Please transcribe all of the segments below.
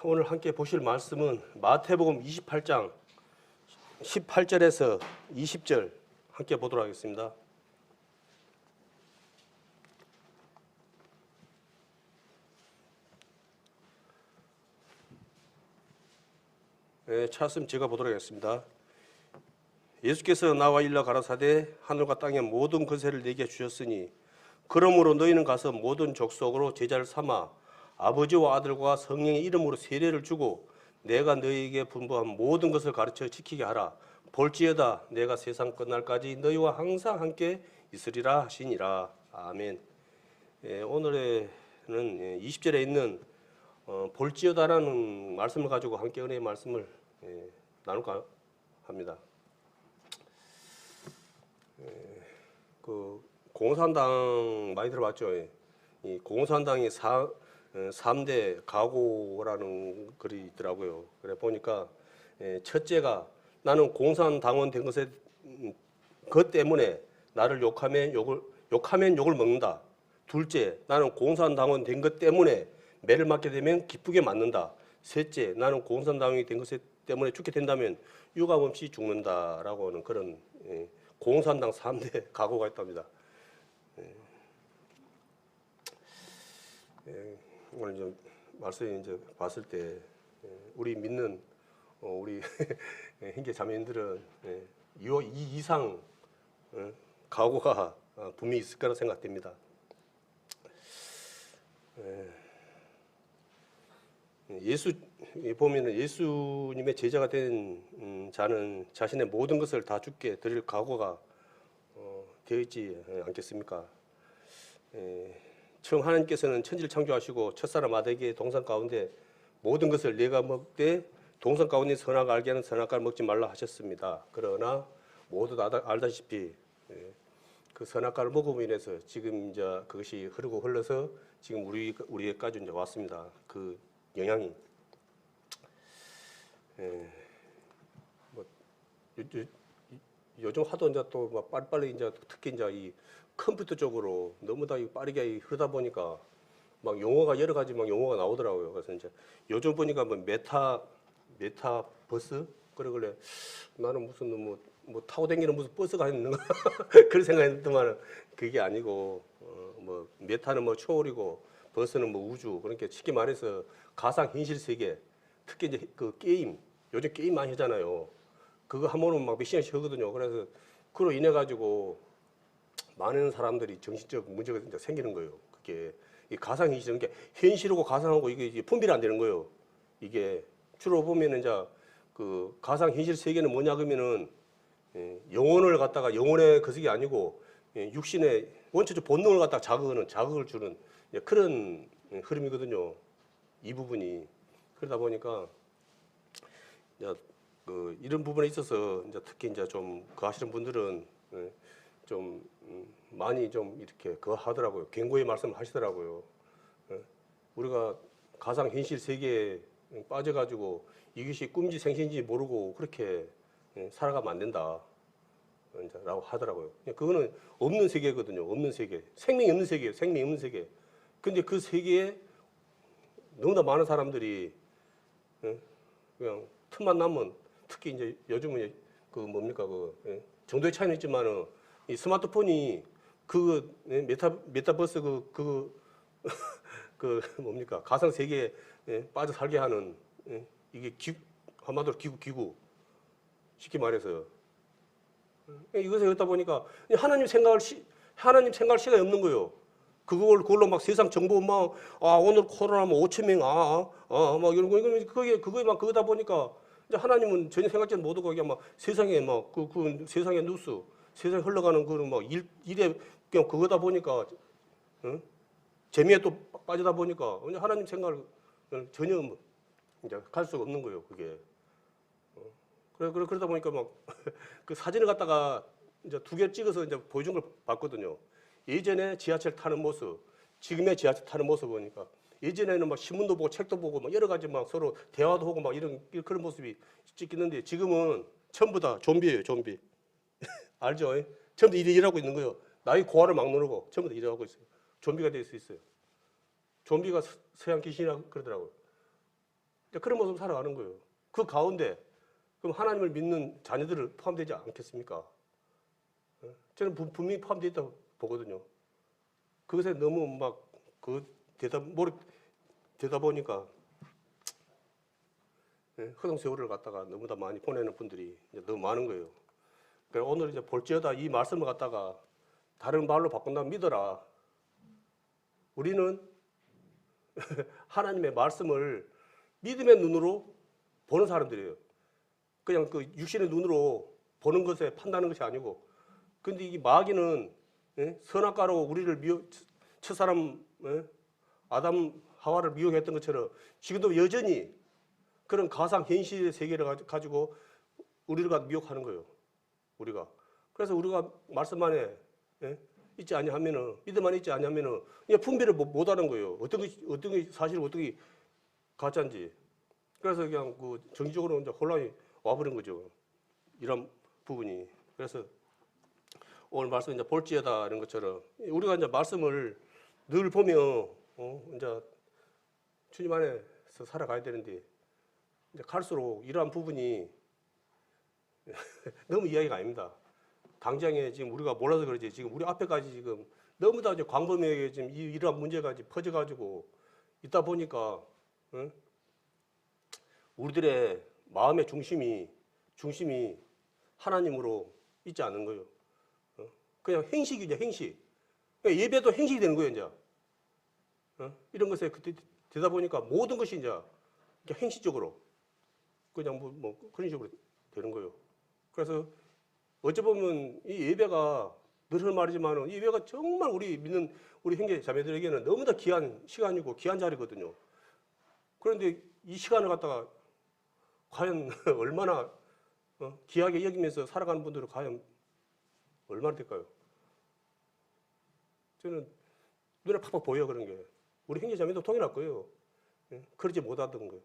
오늘 함께 보실 말씀은 마태복음 28장 18절에서 20절 함께 보도록 하겠습니다. 찾았으면 제가 보도록 하겠습니다. 예수께서 나와 일러 가라사대 하늘과 땅의 모든 권세를 내게 주셨으니 그러므로 너희는 가서 모든 족속으로 제자를 삼아 아버지와 아들과 성령의 이름으로 세례를 주고 내가 너희에게 분부한 모든 것을 가르쳐 지키게 하라. 볼지어다 내가 세상 끝날까지 너희와 항상 함께 있으리라 하시니라. 아멘. 오늘에는 20절에 있는 볼지어다라는 말씀을 가지고 함께 은혜의 말씀을 나눌까 합니다. 그 공산당 많이 들어봤죠? 이 공산당이 3대 가고라는 글이 있더라고요. 그래 보니까 첫째가 나는 공산당원 된 것 때문에 나를 욕하면 욕을 먹는다. 둘째, 나는 공산당원 된 것 때문에 매를 맞게 되면 기쁘게 맞는다. 셋째, 나는 공산당원이 된 것 때문에 죽게 된다면 유감 없이 죽는다라고 하는 그런 공산당 3대 가고가 있답니다. 오늘 이제 말씀 이제 봤을 때 우리 믿는 우리 형제 자매님들은 이 이상 각오가 분명히 있을 거라 생각됩니다. 예수 보면은 예수님의 제자가 된 자는 자신의 모든 것을 다 주께 드릴 각오가 되어 있지 않겠습니까? 처음 하나님께서는 천지를 창조하시고 첫사람 아들에게 동산 가운데 모든 것을 내가 먹되 동산 가운데 선악을 알게 하는 선악과를 먹지 말라 하셨습니다. 그러나 모두 다 알다시피 그 선악과를 먹음으로 인해서 지금 이제 그것이 흐르고 흘러서 지금 우리에까지 이제 왔습니다. 그 영향이 뭐 요즘 하도 이제 또 막 빨리빨리 이제 특히 이제 이 컴퓨터 쪽으로 너무 다 빠르게 흐르다 보니까 막 용어가 여러 가지 막 용어가 나오더라고요. 그래서 이제 요즘 보니까 뭐 메타버스 그러길래 나는 무슨 뭐 타고 다니는 무슨 버스가 있는 거 그런 생각했더만 그게 아니고 뭐 메타는 뭐 초월이고 버스는 뭐 우주 그러니까 쉽게 말해서 가상 현실 세계 특히 이제 그 게임 요즘 게임 많이 하잖아요. 그거 한 번은 막 몇 시간씩 하거든요. 그래서 그로 인해 가지고 많은 사람들이 정신적 문제가 이제 생기는 거예요. 그게 이 가상 현실 게 현실하고 가상하고 이게 분별이 안 되는 거예요. 이게 주로 보면은 이제 그 가상 현실 세계는 뭐냐 그러면은 영혼을 갖다가 영혼의 거석이 아니고 육신의 원초적 본능을 갖다가 자극을 주는 그런 흐름이거든요. 이 부분이 그러다 보니까 이제 그 이런 부분에 있어서 이제 특히 이제 좀 그 하시는 분들은 좀 많이 좀 이렇게 그거 하더라고요. 경고의 말씀을 하시더라고요. 우리가 가상 현실 세계에 빠져가지고 이것이 꿈인지 생신인지 모르고 그렇게 살아가면 안 된다. 라고 하더라고요. 그거는 없는 세계거든요. 없는 세계. 생명이 없는 세계예요. 생명이 없는 세계. 근데 그 세계에 너무나 많은 사람들이 그냥 틈만 나면 특히 이제 요즘은 그 뭡니까 그 정도의 차이는 있지만은 이 스마트폰이 그 메타버스 그 뭡니까 가상 세계에 빠져 살게 하는 이게 한마디로 기구 쉽게 말해서 이것에 그러다 보니까 하나님 생각할 시간이 없는 거예요. 그걸로 막 세상 정보 막 오늘 코로나 뭐 5천 명 막 이런 거 그게 막 그거다 보니까 이제 하나님은 전혀 생각지도 못하고 그냥 막 세상에 막 그 세상의 뉴스 세상에 흘러가는 그런 막 일에 그냥 그거다 보니까 재미에 또 빠지다 보니까 하나님 생각을 전혀 이제 갈 수가 없는 거예요. 그게 그러다 보니까 막 그 사진을 갖다가 이제 2개 찍어서 이제 보여준 걸 봤거든요. 예전에 지하철 타는 모습, 지금의 지하철 타는 모습 보니까 예전에는 막 신문도 보고 책도 보고 막 여러 가지 막 서로 대화도 하고 막 이런 그런 모습이 찍히는데 지금은 전부 다 좀비예요, 좀비. 알죠? 전부 다 일하고 있는 거예요. 나의 고아를 막 누르고 전부 다 일하고 있어요. 좀비가 될 수 있어요. 좀비가 서양 귀신이라고 그러더라고요. 이제 그런 모습 살아가는 거예요. 그 가운데 그럼 하나님을 믿는 자녀들을 포함되지 않겠습니까? 저는 분명히 포함되어 있다고 보거든요. 그것에 너무 막 그 되다 보니까 허송세월을 갖다가 너무 다 많이 보내는 분들이 이제 너무 많은 거예요. 그래서 오늘 이제 볼지어다 이 말씀을 갖다가 다른 말로 바꾼다면 믿어라. 우리는 하나님의 말씀을 믿음의 눈으로 보는 사람들이에요. 그냥 그 육신의 눈으로 보는 것에 판단하는 것이 아니고, 근데 이 마귀는 선악과로 우리를 첫사람 아담 하와를 미혹했던 것처럼 지금도 여전히 그런 가상 현실의 세계를 가지고 우리를 미혹하는 거예요. 우리가. 그래서 우리가 말씀 안에 있지 아니하면은, 믿음 안에 있지 아니하면은 그냥 분별을 못 하는 거예요. 어떤 게 사실 어떤 게 가짜인지. 그래서 그냥 그 정치적으로 이제 혼란이 와버린 거죠. 이런 부분이. 그래서 오늘 말씀 이제 볼지어다 이런 것처럼 우리가 이제 말씀을 늘 보면 이제 주님 안에서 살아가야 되는데 이제 갈수록 이러한 부분이 너무 이야기가 아닙니다. 당장에 지금 우리가 몰라서 그러지 지금 우리 앞에까지 지금 너무 다 이제 광범위하게 지금 이러한 문제가 퍼져가지고 있다 보니까 우리들의 마음의 중심이 하나님으로 있지 않는 거예요. 그냥 행식이죠, 행식. 그러니까 예배도 행식이 되는 거예요, 이제. 이런 것에 그때 되다 보니까 모든 것이 이제 행식적으로 그냥 뭐 그런 식으로 되는 거예요. 그래서 어찌 보면 이 예배가 늘 말이지만은 이 예배가 정말 우리 믿는 우리 형제 자매들에게는 너무나 귀한 시간이고 귀한 자리거든요. 그런데 이 시간을 갖다가 과연 얼마나 귀하게 여기면서 살아가는 분들은 과연 얼마나 될까요? 저는 눈에 팍팍 보여 그런 게. 우리 형제 자매도 통일할 거예요. 그러지 못하던 거예요.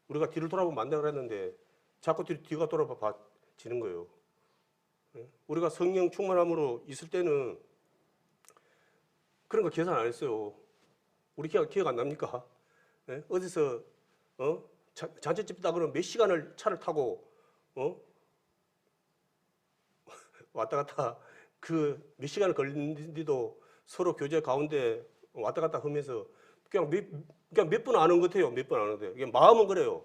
우리가 뒤를 돌아보면 안 되라 그랬는데 자꾸 뒤가 돌아봐지는 거예요. 우리가 성령 충만함으로 있을 때는 그런 거 계산 안 했어요. 우리 기억 안 납니까? 어디서 잔치집이다 그러면 몇 시간을 차를 타고 왔다 갔다 그 몇 시간을 걸리는데도 서로 교제 가운데 왔다 갔다 하면서 그냥 몇 분 아는 것 같아요. 몇 분 아는 것 같아요. 마음은 그래요.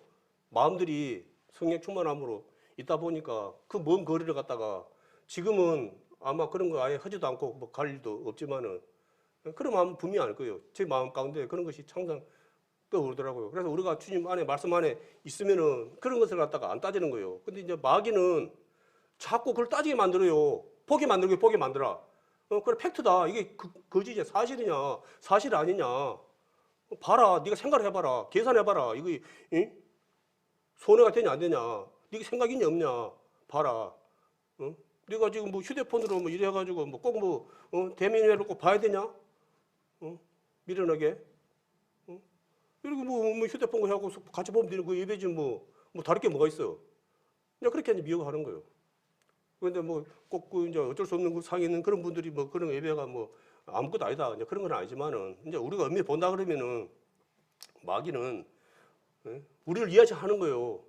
마음들이 성령 충만함으로 있다 보니까 그 먼 거리를 갔다가 지금은 아마 그런 거 아예 하지도 않고 뭐 갈 일도 없지만은 그런 마음은 분명히 알 거예요. 제 마음 가운데 그런 것이 항상 떠오르더라고요. 그래서 우리가 주님 안에 말씀 안에 있으면은 그런 것을 갖다가 안 따지는 거예요. 근데 이제 마귀는 자꾸 그걸 따지게 만들어요. 보게 만들어. 그래 팩트다. 이게 거짓이야. 사실이냐? 사실 아니냐? 봐라. 네가 생각을 해봐라. 계산해봐라. 이거 손해가 되냐 안 되냐? 네가 생각 있냐 없냐? 봐라. 네가 지금 뭐 휴대폰으로 뭐 이래가지고 뭐 꼭 대면으로 꼭 봐야 되냐? 미련하게. 이렇게 뭐 휴대폰 하고 같이 보면 되는 거 예배지 뭐 다를 게 뭐가 있어? 그냥 그렇게 이제 미혹하는 거예요. 그런데 뭐 꼭 이제 어쩔 수 없는 상에 있는 그런 분들이 뭐 그런 예배가 뭐 아무것도 아니다. 이제 그런 건 아니지만은 이제 우리가 엄밀히 본다 그러면은 마귀는 우리를 이해하는 거예요.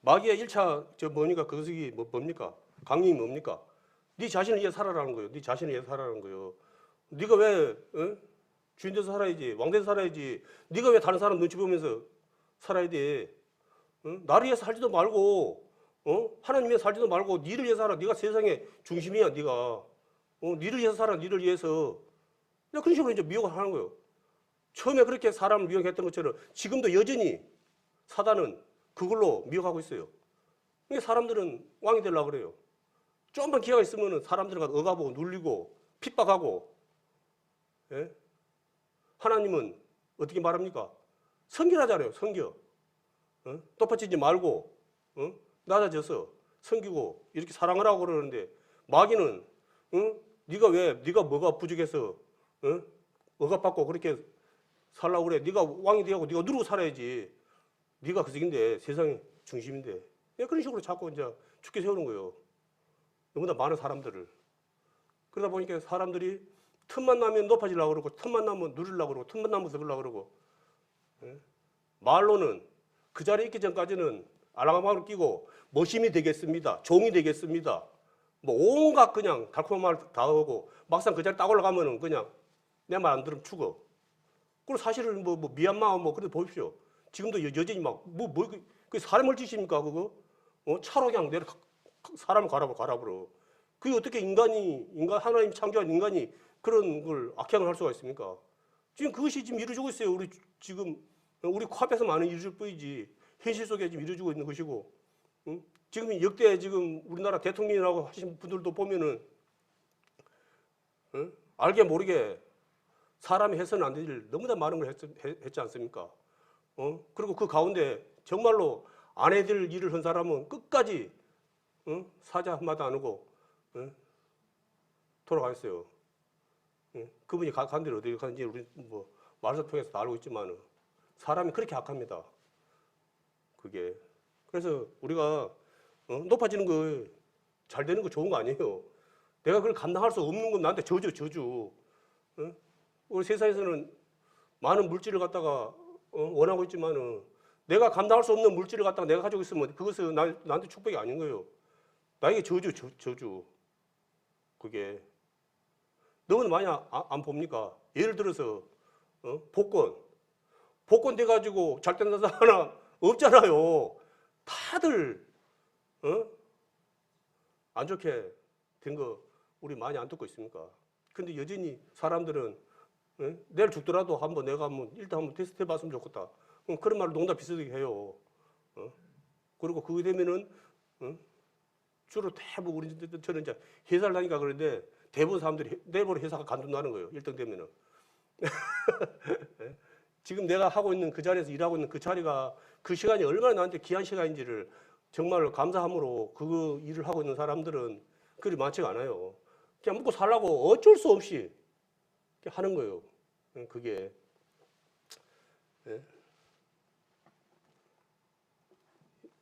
마귀의 1차 뭐니까 그것이 뭡니까? 강림이 뭡니까? 네 자신을 위해 살아라는 거예요. 네 자신을 위해 살아라는 거예요. 네가 왜 주인 돼서 살아야지, 왕 돼서 살아야지. 네가 왜 다른 사람 눈치 보면서 살아야 돼? 나를 위해서 살지도 말고, 하나님 위해서 살지도 말고, 니를 위해서 살아. 네가 세상의 중심이야, 네가. 니를 위해서 살아, 니를 위해서. 그런 식으로 이제 미혹을 하는 거예요. 처음에 그렇게 사람을 미혹했던 것처럼 지금도 여전히 사단은 그걸로 미혹하고 있어요. 그러니까 사람들은 왕이 되려고 그래요. 조금만 기회가 있으면 사람들과 억압하고 눌리고 핍박하고, 예? 하나님은 어떻게 말합니까? 섬기라잖아요. 섬겨. 똑바치지 말고 낮아져서 섬기고 이렇게 사랑을 하고 그러는데 마귀는 네가 뭐가 부족해서 억압받고 그렇게 살라고 그래. 네가 왕이 되고 네가 누르고 살아야지. 네가 그석인데 세상의 중심인데 그런 식으로 자꾸 이제 죽게 세우는 거예요. 너무나 많은 사람들을. 그러다 보니까 사람들이 틈만 나면 높아지려고 그러고 틈만 나면 누리려고 그러고 틈만 나면 썩으려고 그러고 말로는 그 자리에 있기 전까지는 알랑방을 끼고 머심이 되겠습니다. 종이 되겠습니다. 뭐 온갖 그냥 달콤한 말 다 하고 막상 그 자리 딱 올라가면은 그냥 내 말 안 들으면 죽어. 그리고 사실은 뭐 미얀마 뭐 그래 보십시오. 지금도 여전히 그 사람을 지십니까 그거? 차로 그냥 내려 사람을 갈아버려. 그게 어떻게 인간 하나님 창조한 인간이 그런 걸 악행을 할 수가 있습니까? 지금 그것이 지금 이루어지고 있어요. 우리 코앞에서만 이루어질 뿐이지 현실 속에 지금 이루어지고 있는 것이고, 응? 지금 역대 지금 우리나라 대통령이라고 하신 분들도 보면은, 응? 알게 모르게 사람이 해서는 안 될 일 너무나 많은 걸 했지 않습니까? 그리고 그 가운데 정말로 안 해야 될 일을 한 사람은 끝까지 사죄 한마디 안 하고 돌아가셨어요. 그분이 간 데를 어디 갔는지 우리 뭐 말씀 통해서 다 알고 있지만 사람이 그렇게 악합니다. 그게. 그래서 우리가 높아지는 거 잘 되는 거 좋은 거 아니에요. 내가 그걸 감당할 수 없는 건 나한테 저주. 우리 세상에서는 많은 물질을 갖다가 원하고 있지만은 내가 감당할 수 없는 물질을 갖다가 내가 가지고 있으면 그것은 나한테 축복이 아닌 거예요. 나에게 저주. 그게. 너는 많이 안 봅니까? 예를 들어서 복권 돼가지고 잘 된다 하나 없잖아요. 다들 안 좋게 된 거 우리 많이 안 듣고 있습니까? 근데 여전히 사람들은 내일 죽더라도 내가 일단 한번 테스트 해봤으면 좋겠다. 그런 말을 농담 비슷하게 해요. 그리고 그거 되면은 주로 대부분 저는 이제 회사를 다니까 그런데 대부분 사람들이 내일 회사가 간둔다는 거예요. 1등 되면은. 지금 내가 하고 있는 그 자리에서 일하고 있는 그 자리가 그 시간이 얼마나 나한테 귀한 시간인지를 정말 감사함으로 그 일을 하고 있는 사람들은 그리 많지가 않아요. 그냥 먹고 살라고 어쩔 수 없이 하는 거예요. 그게.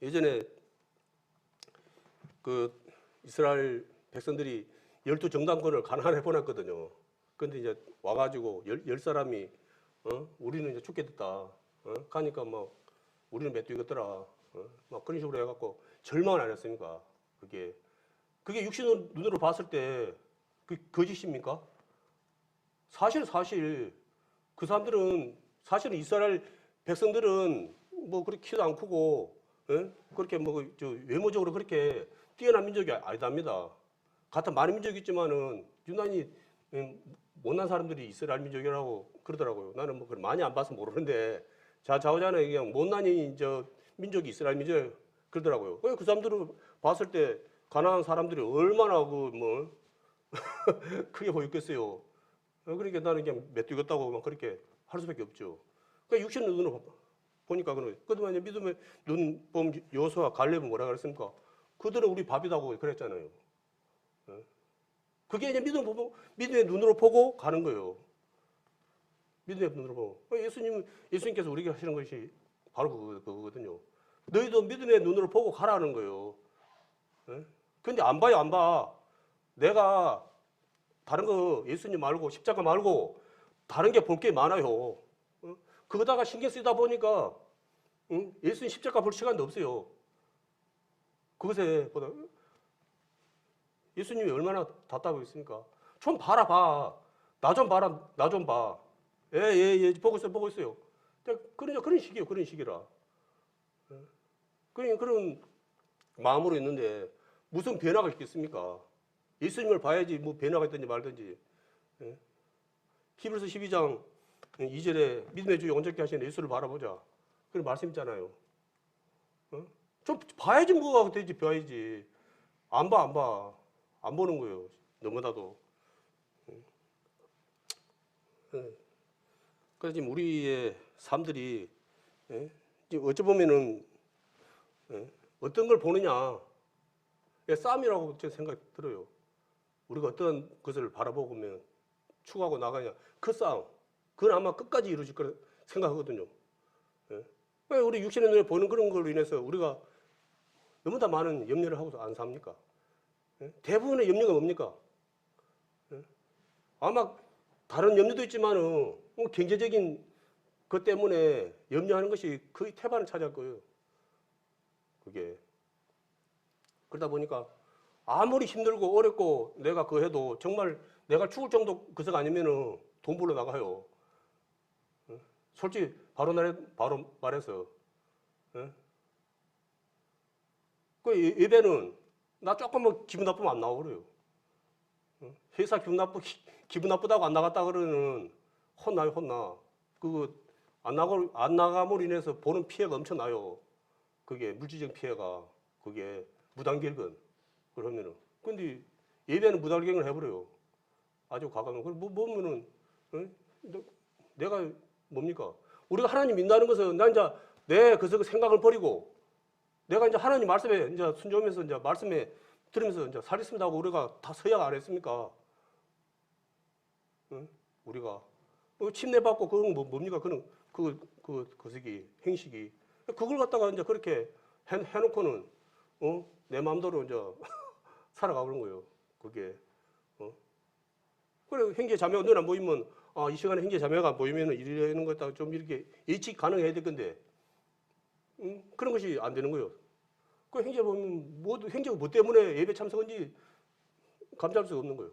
예전에 그 이스라엘 백성들이 12정당권을 가나안에 보냈거든요. 근데 이제 와가지고 10사람이 우리는 이제 죽겠다. 가니까 막 우리는 메뚜기겠더라. 막 그런 식으로 해갖고 절망을 안 했습니까? 그게 육신 눈으로 봤을 때 그 거짓입니까? 사실 그 사람들은 사실은 이스라엘 백성들은 뭐 그렇게 키도 안 크고 그렇게 외모적으로 그렇게 뛰어난 민족이 아니답니다. 같은 많은 민족이 있지만은 유난히 못난 사람들이 이스라엘 민족이라고 그러더라고요. 나는 뭐 많이 안 봐서 모르는데 자오자는 그냥 못난이 민족이 이스라엘 민족 그러더라고요. 그 사람들을 봤을 때 가난한 사람들이 얼마나 크게 보였겠어요. 그러니까 나는 그냥 메뚜기였다고 막 그렇게 할 수밖에 없죠. 그러니까 육신 눈으로 보니까 그동안 믿음의 눈 보면 여호수아 갈렙은 뭐라 그랬습니까? 그들은 우리 밥이다고 그랬잖아요. 그게 이제 믿음의 눈으로 보고 가는 거예요. 믿음의 눈으로 보고. 예수님께서 우리에게 하시는 것이 바로 그거거든요. 너희도 믿음의 눈으로 보고 가라는 거예요. 근데 안 봐요, 안 봐. 내가 다른 거 예수님 말고 십자가 말고 다른 게 볼 게 많아요. 그거다가 신경 쓰다 보니까 예수님 십자가 볼 시간도 없어요. 그것에 보다 예수님이 얼마나 답답하겠습니까? 좀 봐라. 나 좀 봐라. 나 좀 봐. 예. 보고 있어요. 그런 식이라. 그런 마음으로 있는데 무슨 변화가 있겠습니까? 예수님을 봐야지 뭐 변화가 있든지 말든지. 히브리서 12장 2절에 믿음의 주 온전케 하시는 예수를 바라보자. 그런 말씀 있잖아요. 좀 봐야지 뭐가 되지, 봐야지. 안 봐. 안 보는 거예요. 너무나도. 그래서 지금 우리의 삶들이 지금 어찌 보면은 어떤 걸 보느냐 싸움이라고 제 생각이 들어요. 우리가 어떤 것을 바라보고 보면 추구하고 나가냐 그 싸움. 그건 아마 끝까지 이루어질 거라 생각하거든요. 우리 육신의 눈에 보이는 그런 걸로 인해서 우리가 너무나 많은 염려를 하고서 안 삽니까? 대부분의 염려가 뭡니까? 아마 다른 염려도 있지만은 경제적인 그 때문에 염려하는 것이 거의 태반을 차지할 거예요. 그게. 그러다 보니까 아무리 힘들고 어렵고 내가 그거 해도 정말 내가 죽을 정도 그석 아니면은 돈 벌러 나가요. 솔직히 바로 말해서. 그 예배는 나 조금만 기분 나쁘면 안 나오고요. 회사 기분 나쁘다고 안 나갔다 그러면 혼나요, 혼나. 그거 안 나감으로 인해서 보는 피해가 엄청나요. 그게 물질적 피해가. 그게 무단결근. 그러면은. 근데 예배는 무단결근을 해버려요. 아주 과감하게. 보면은, 내가 뭡니까? 우리가 하나님 믿는다는 것은 나 이제 그 생각을 버리고 내가 이제 하나님 말씀에 이제 순종하면서 이제 말씀에 들으면서 이제 살겠습니다 하고 우리가 다 서약 안 했습니까? 우리가. 침례받고 그건 뭡니까? 그는 그것이 행식이. 그걸 갖다가 이제 그렇게 해놓고는, 내 마음대로 이제 살아가는 거예요. 그게. 그래, 형제 자매가 눈 안 보이면, 이 시간에 형제 자매가 안 보이면 이러는 것다 좀 이렇게 예측 가능해야 될 건데, 그런 것이 안 되는 거예요. 그 형제 보면, 형제가 뭐 때문에 예배 참석한지 감지할 수가 없는 거예요.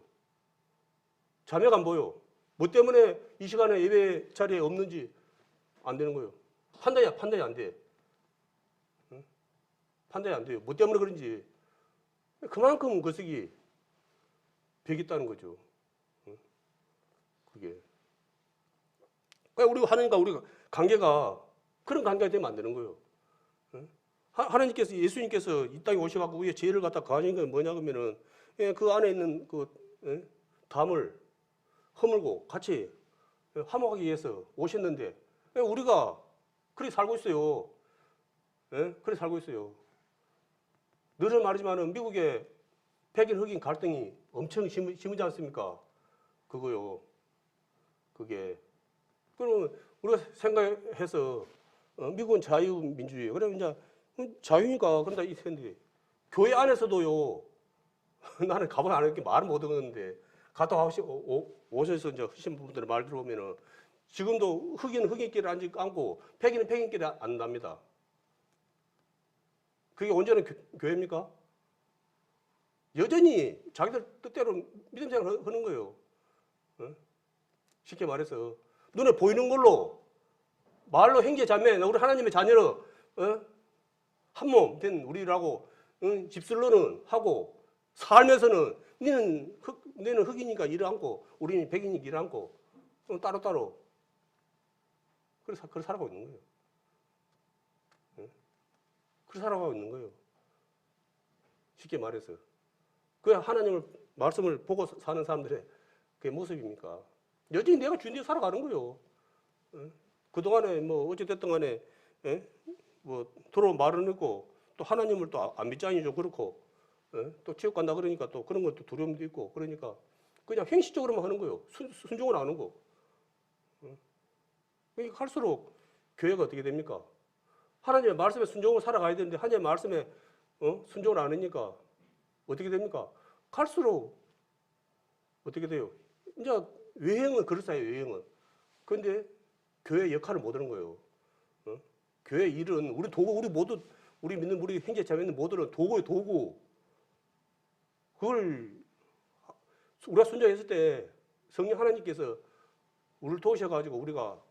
자매가 안 보여. 뭐 때문에 이 시간에 예배 자리에 없는지 안 되는 거예요. 판단이 안 돼. 판단이 안 돼요. 뭐 때문에 그런지. 그만큼 그것이 벽이 있다는 거죠. 그게. 우리가 하나님과 우리가 관계가 그런 관계가 되면 안 되는 거예요. 하나님께서 예수님께서 이 땅에 오셔갖고 우리의 죄를 갖다 가하신 건 뭐냐 그러면은 그 안에 있는 담을 허물고 같이 화목하기 위해서 오셨는데 우리가 그렇게 살고 있어요. 그렇게 살고 있어요. 늘은 말이지만은 미국에 백인 흑인 갈등이 엄청 심하지 않습니까? 그거요. 그게. 그러면 우리가 생각해서 미국은 자유민주주의. 그러면 이제 자유니까 그런다 이 텐데 교회 안에서도요. 나는 가본 안 했기 말은 못 듣는데 갔다 오셔서 이제 하신 분들의 말 들어보면은 지금도 흑인은 흑인끼리 앉고 백인은 백인끼리 앉답니다. 그게 언제는 교회입니까? 여전히 자기들 뜻대로 믿음 생활을 하는 거예요. 쉽게 말해서 눈에 보이는 걸로 말로 형제 자매 우리 하나님의 자녀로 한 몸 된 우리라고 집술로는 하고 살면서는 너는 흑이니까 일을 않고 우리는 백이니까 일을 않고 따로따로 그렇게 살아가고 있는 거예요. 그렇게 살아가고 있는 거예요. 쉽게 말해서. 그 하나님을 말씀을 보고 사는 사람들의 그게 모습입니까? 여전히 내가 주인되어 살아가는 거예요. 그동안에 뭐 어찌됐든 간에 뭐 들어온 말은 있고 또 하나님을 또 안 믿자니 좀 그렇고 또 지옥 간다 그러니까 또 그런 것도 두려움도 있고 그러니까 그냥 형식적으로만 하는 거예요. 순종을 안 하는 거. 그러니까 할수록 교회가 어떻게 됩니까? 하나님의 말씀에 순종을 살아가야 되는데 하나님의 말씀에 순종을 안 하니까 어떻게 됩니까? 갈수록 어떻게 돼요? 이제 외형은 그렇잖아요. 외형은. 그런데 교회 역할을 못 하는 거예요. 교회 일은 우리 도구 우리 믿는 우리 형제 자매는 모두는 도구예요. 도구. 그걸 우리가 순종했을 때 성령 하나님께서 우리를 도우셔가지고 우리가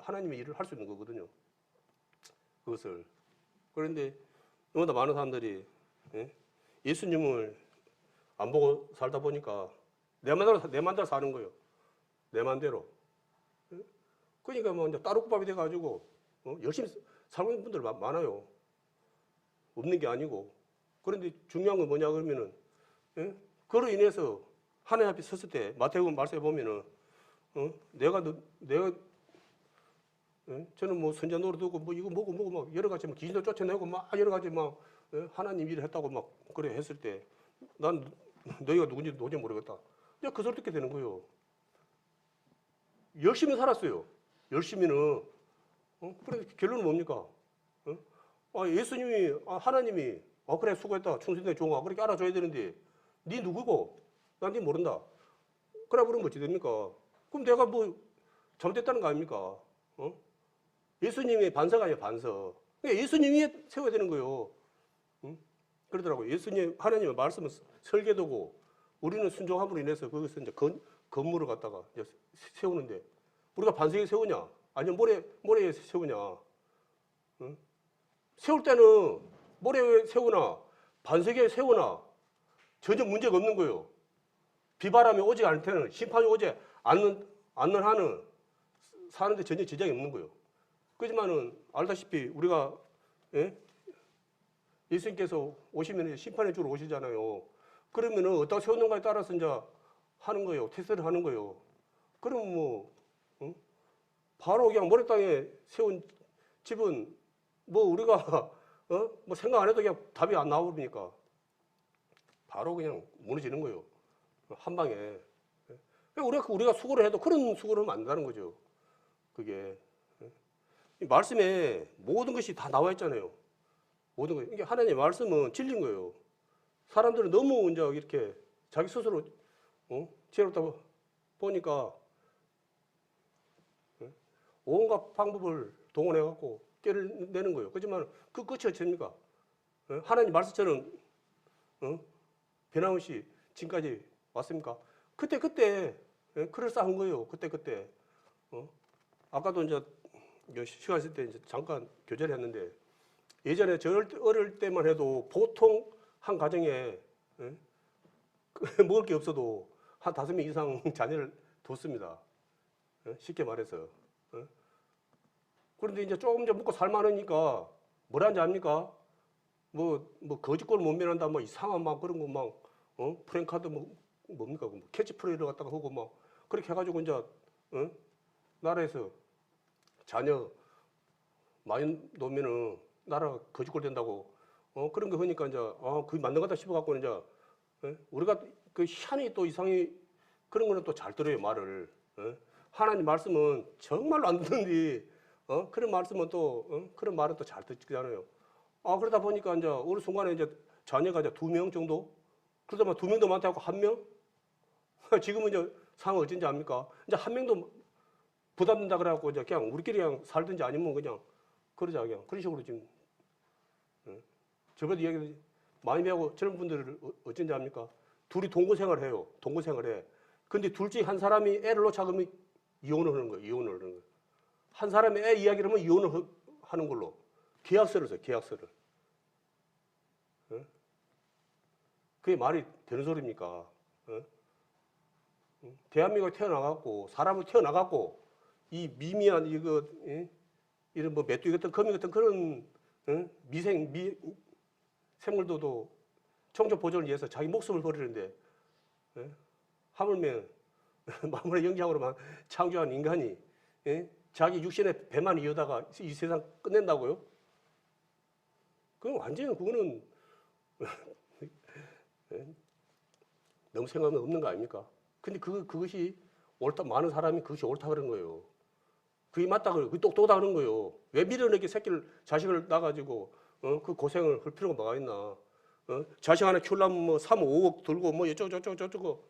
하나님의 일을 할 수 있는 거거든요. 그것을. 그런데 너무나 많은 사람들이 예수님을 안 보고 살다 보니까 내 맘대로 사는 거예요. 내 맘대로. 그러니까 뭐 이제 따로국밥이 돼가지고 열심히 살고 있는 분들 많아요. 없는 게 아니고. 그런데 중요한 건 뭐냐 그러면은 그로 인해서 하나님 앞에 섰을 때 마태복음 말씀해 보면은 내가 저는 뭐 선자 노릇하고 뭐 이거 뭐고 막 여러 가지 막 귀신도 쫓아내고 막 여러 가지 막 하나님 일을 했다고 막 그래 했을 때 난 너희가 누군지 도저히 모르겠다. 이제 그 소리 듣게 되는 거예요. 열심히 살았어요. 열심히는. 그래 결론은 뭡니까? 예수님이 하나님이 그래 수고했다 충성된 종아 그렇게 알아줘야 되는데 네 누구고? 난 네 모른다. 그래 그러면 어찌 됩니까? 그럼 내가 뭐 잘못됐다는 거 아닙니까? 예수님의 반서가 아니야, 반서. 그러니까 예수님이 세워야 되는 거예요. 그러더라고요. 예수님, 하나님의 말씀은 설계도고, 우리는 순종함으로 인해서 거기서 이제 건물을 갖다가 이제 세우는데, 우리가 반석에 세우냐? 아니면 모래에 세우냐? 세울 때는 모래에 세우나, 반석에 세우나, 전혀 문제가 없는 거예요. 비바람이 오지 않을 때는, 심판이 오지 않는 한은 사는데 전혀 지장이 없는 거예요. 그렇지만은 알다시피 우리가 예수님께서 오시면 심판의 주로 오시잖아요. 그러면은 어디다 세우는가에 따라서 이제 하는 거예요. 테스트를 하는 거예요. 그럼 뭐 바로 그냥 모래땅에 세운 집은 뭐 우리가 뭐 생각 안 해도 그냥 답이 안 나오니까 바로 그냥 무너지는 거예요. 한 방에. 우리가 수고를 해도 그런 수고를 하면 안 된다는 거죠. 그게. 이 말씀에 모든 것이 다 나와 있잖아요. 모든 것. 이게 하나님의 말씀은 진리인 거예요. 사람들은 너무 이제 이렇게 자기 스스로 지혜롭다 보니까 온갖 방법을 동원해갖고 깨를 내는 거예요. 그렇지만 그 끝이 어떻습니까? 하나님 말씀처럼 변함없이 지금까지 왔습니까? 그때 그럴싸한 거예요. 그때 아까도 이제 시간 있을 때 이제 잠깐 교제를 했는데 예전에 저 어릴 때만 해도 보통 한 가정에 먹을 게 없어도 한 5명 이상 자녀를 뒀습니다. 쉽게 말해서. 그런데 이제 조금 좀 먹고 살만하니까 뭐라는지 압니까? 뭐 거짓골 못 면한다, 뭐 이상한 막 그런 거 막 프랭카드 뭡니까? 뭐 캐치프레이를 갖다가 하고 막 그렇게 해가지고 이제 나라에서 자녀 많이 놓으면은 나라가 거짓골 된다고 그런 거 하니까 이제 그게 맞는 것 같다 싶어갖고 이제 우리가 그 희한히 또 이상히 그런 거는 또 잘 들어요, 말을. 하나님 말씀은 정말로 안 듣는데 그런 말씀은 또 그런 말은 또 잘 듣잖아요. 그러다 보니까 이제 어느 순간에 이제 자녀가 이제 2명 정도, 그러다 보면 2명도 많다고 1명. 지금은 이제 상황 어쩐지 압니까? 이제 1명도 부담된다 그래갖고 이제 그냥 우리끼리 그냥 살든지 아니면 그냥 그러자 그냥 그런 식으로 지금. 저번에 이야기 많이 배우고 젊은 분들을 어쩐지 압니까? 둘이 동거 생활을 해요. 동거 생활해. 근데 둘 중에 한 사람이 애를 놓자 그러면 이혼을 하는 거예요. 이혼을 하는 거예요. 한 사람이 애 이야기를 하면 이혼을 하는 걸로 계약서를 써요. 계약서를. 그게 말이 되는 소리입니까? 대한민국에 태어나갖고 사람을 태어나갖고 이 미미한 이거 이런 뭐 메뚜기 같은 거미 같은 그런 생물도 청정 보존을 위해서 자기 목숨을 버리는데 하물며 마무리 영장으로만 창조한 인간이 자기 육신의 배만 이어다가 이 세상 끝낸다고요? 그건 완전히 그거는 너무 생각은 없는 거 아닙니까? 근데 그것이 옳다, 많은 사람이 그것이 옳다 그런 거예요. 그게 맞다 그래요. 그게 똑똑하다 그런 거예요. 왜 밀어내기 자식을 낳아가지고 그 고생을 할 필요가 뭐가 있나? 자식 하나 키우려면 뭐 3, 5억 들고 뭐 저쩌고